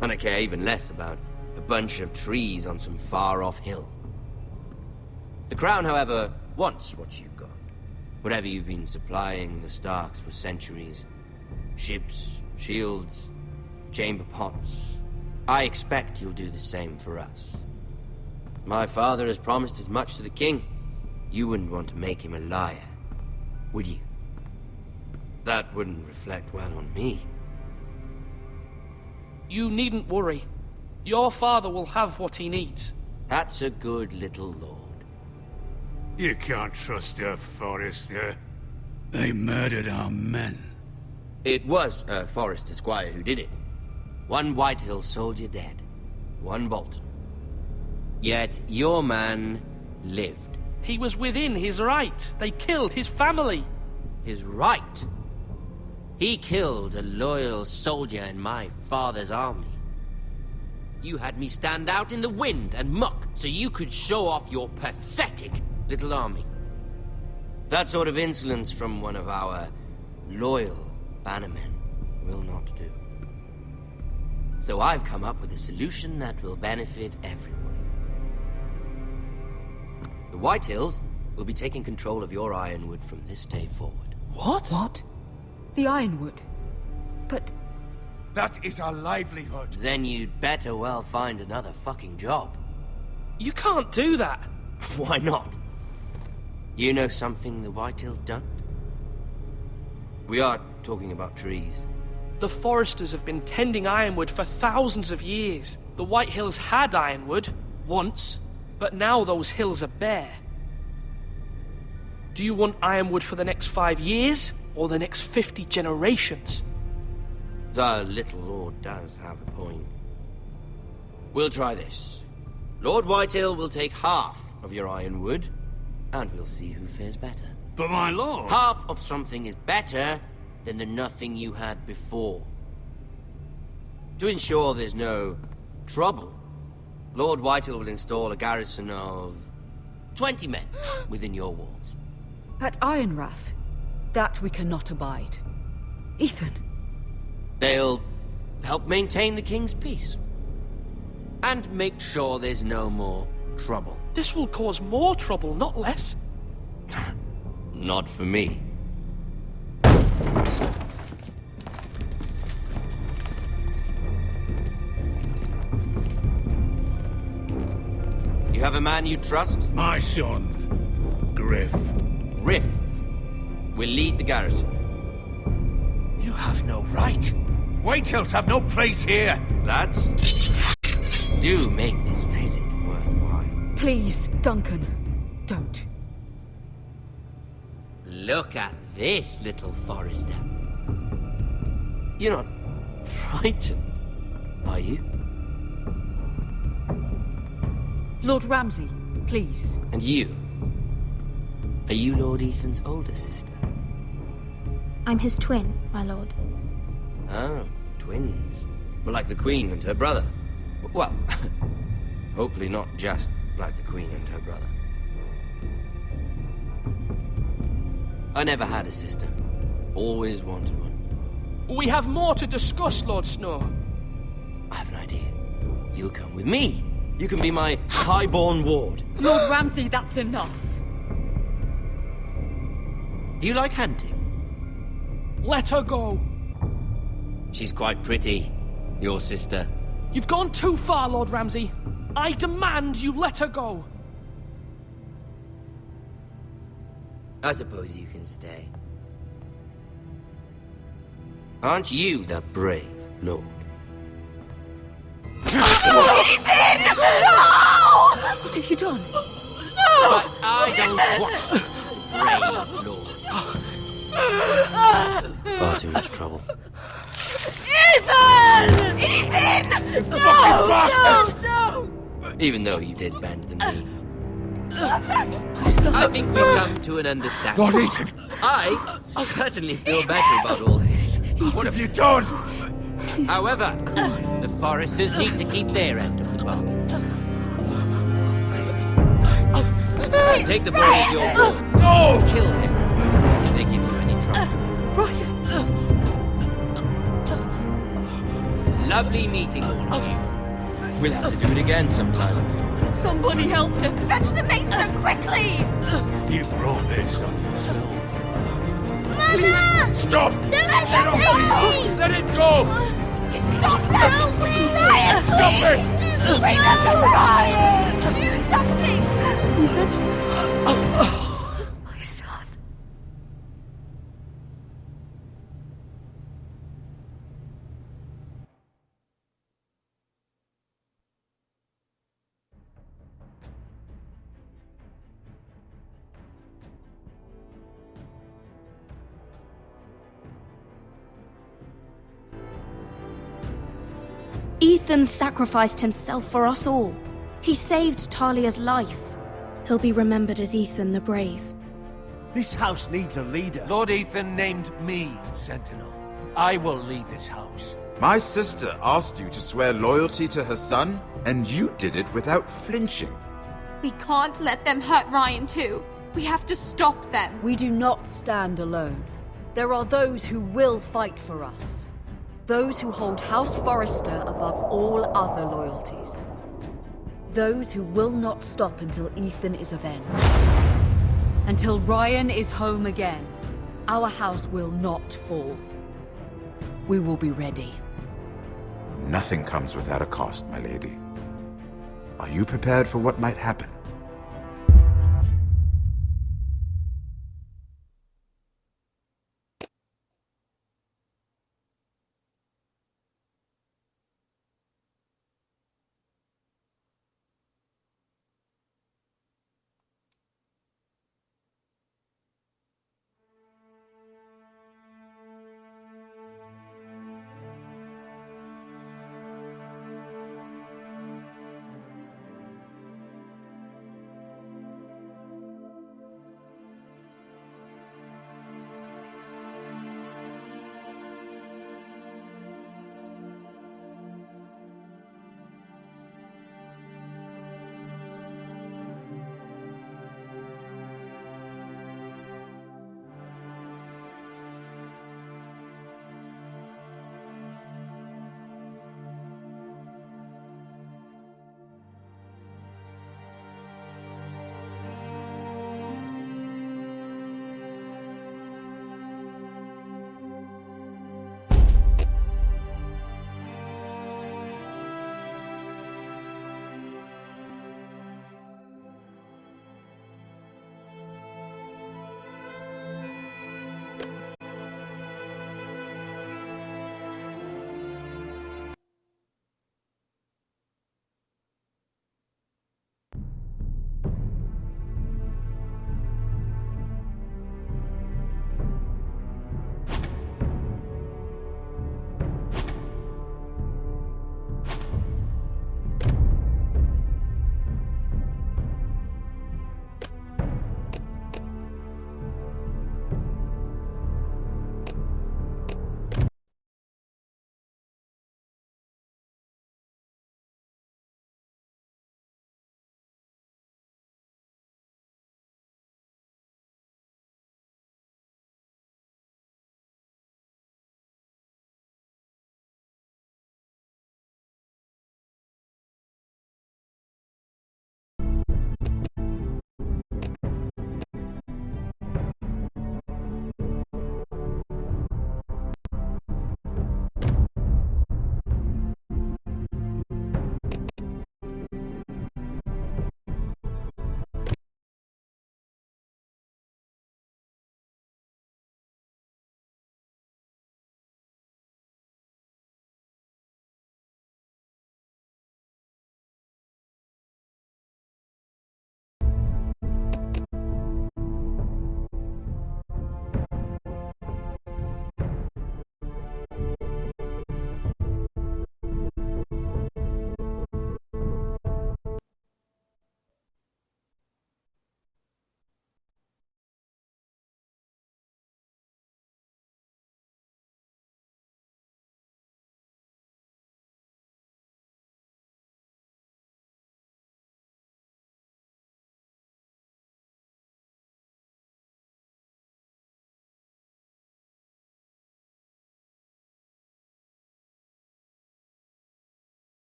And I care even less about a bunch of trees on some far-off hill. The Crown, however, wants what you've got. Whatever you've been supplying the Starks for centuries. Ships, shields, chamber pots. I expect you'll do the same for us. My father has promised as much to the king. You wouldn't want to make him a liar, would you? That wouldn't reflect well on me.
You needn't worry. Your father will have what he needs.
That's a good little lord.
You can't trust her, Forrester. They murdered our men.
It was a Forrester squire who did it. One Whitehill soldier dead. One Bolton. Yet your man lived.
He was within his right. They killed his family.
His right? He killed a loyal soldier in my father's army. You had me stand out in the wind and muck so you could show off your pathetic little army. That sort of insolence from one of our loyal bannermen will not do. So I've come up with a solution that will benefit everyone. The Whitehills will be taking control of your ironwood from this day forward.
What? What? The ironwood? But...
That is our livelihood.
Then you'd better well find another fucking job.
You can't do that.
Why not? You know something the Whitehills don't? We are talking about trees.
The Foresters have been tending ironwood for thousands of years. The Whitehills had ironwood, once, but now those hills are bare. Do you want ironwood for the next 5 years, or the next 50 generations?
The little lord does have a point. We'll try this. Lord Whitehill will take half of your ironwood, and we'll see who fares better.
But my lord...
Half of something is better than the nothing you had before. To ensure there's no trouble, Lord Whitehill will install a garrison of 20 men within your walls.
At Ironrath? That we cannot abide. Ethan.
They'll help maintain the king's peace. And make sure there's no more trouble.
This will cause more trouble, not less.
Not for me. You have a man you trust?
My son, Griff.
Griff will lead the garrison.
You have no right. Whitehills have no place here.
Lads, do make this visit worthwhile.
Please, Duncan, don't.
Look at this, little Forester. You're not frightened, are you?
Lord Ramsay, please.
And you? Are you Lord Ethan's older sister?
I'm his twin, my lord.
Oh, twins. Well, like the Queen and her brother. Well, hopefully not just like the Queen and her brother. I never had a sister. Always wanted one.
We have more to discuss, Lord Snow.
I have an idea. You'll come with me. You can be my highborn ward.
Lord Ramsay, that's enough.
Do you like hunting?
Let her go.
She's quite pretty, your sister.
You've gone too far, Lord Ramsay. I demand you let her go.
I suppose you can stay. Aren't you the brave lord?
Ethan! No!
What have you done?
No!
But I don't want brave lord. Far too much trouble.
Ethan! Ethan! No! No!
Even though you did bend the knee.
My son.
I think we've come to an understanding.
Lord Ethan!
I certainly feel better about all this.
What have you done?
However, the Foresters need to keep their end of the bargain. Take the boy as your ward.
No!
Kill him if they give you any trouble.
Brian!
Lovely meeting all of you. We'll have to do it again sometime.
Somebody help him!
Fetch the maester quickly!
You brought this on yourself.
Mama!
Stop!
Don't let it go!
Let it go!
Stop them! Ryan,
Stop
please!
it!
Bring them to Ryan! Do something!
My son.
Ethan sacrificed himself for us all. He saved Talia's life. He'll be remembered as Ethan the Brave.
This house needs a leader.
Lord Ethan named me Sentinel. I will lead this house.
My sister asked you to swear loyalty to her son, and you did it without flinching.
We can't let them hurt Ryan too. We have to stop them.
We do not stand alone. There are those who will fight for us. Those who hold House Forrester above all other loyalties. Those who will not stop until Ethan is avenged. Until Ryan is home again, our house will not fall. We will be ready.
Nothing comes without a cost, my lady. Are you prepared for what might happen?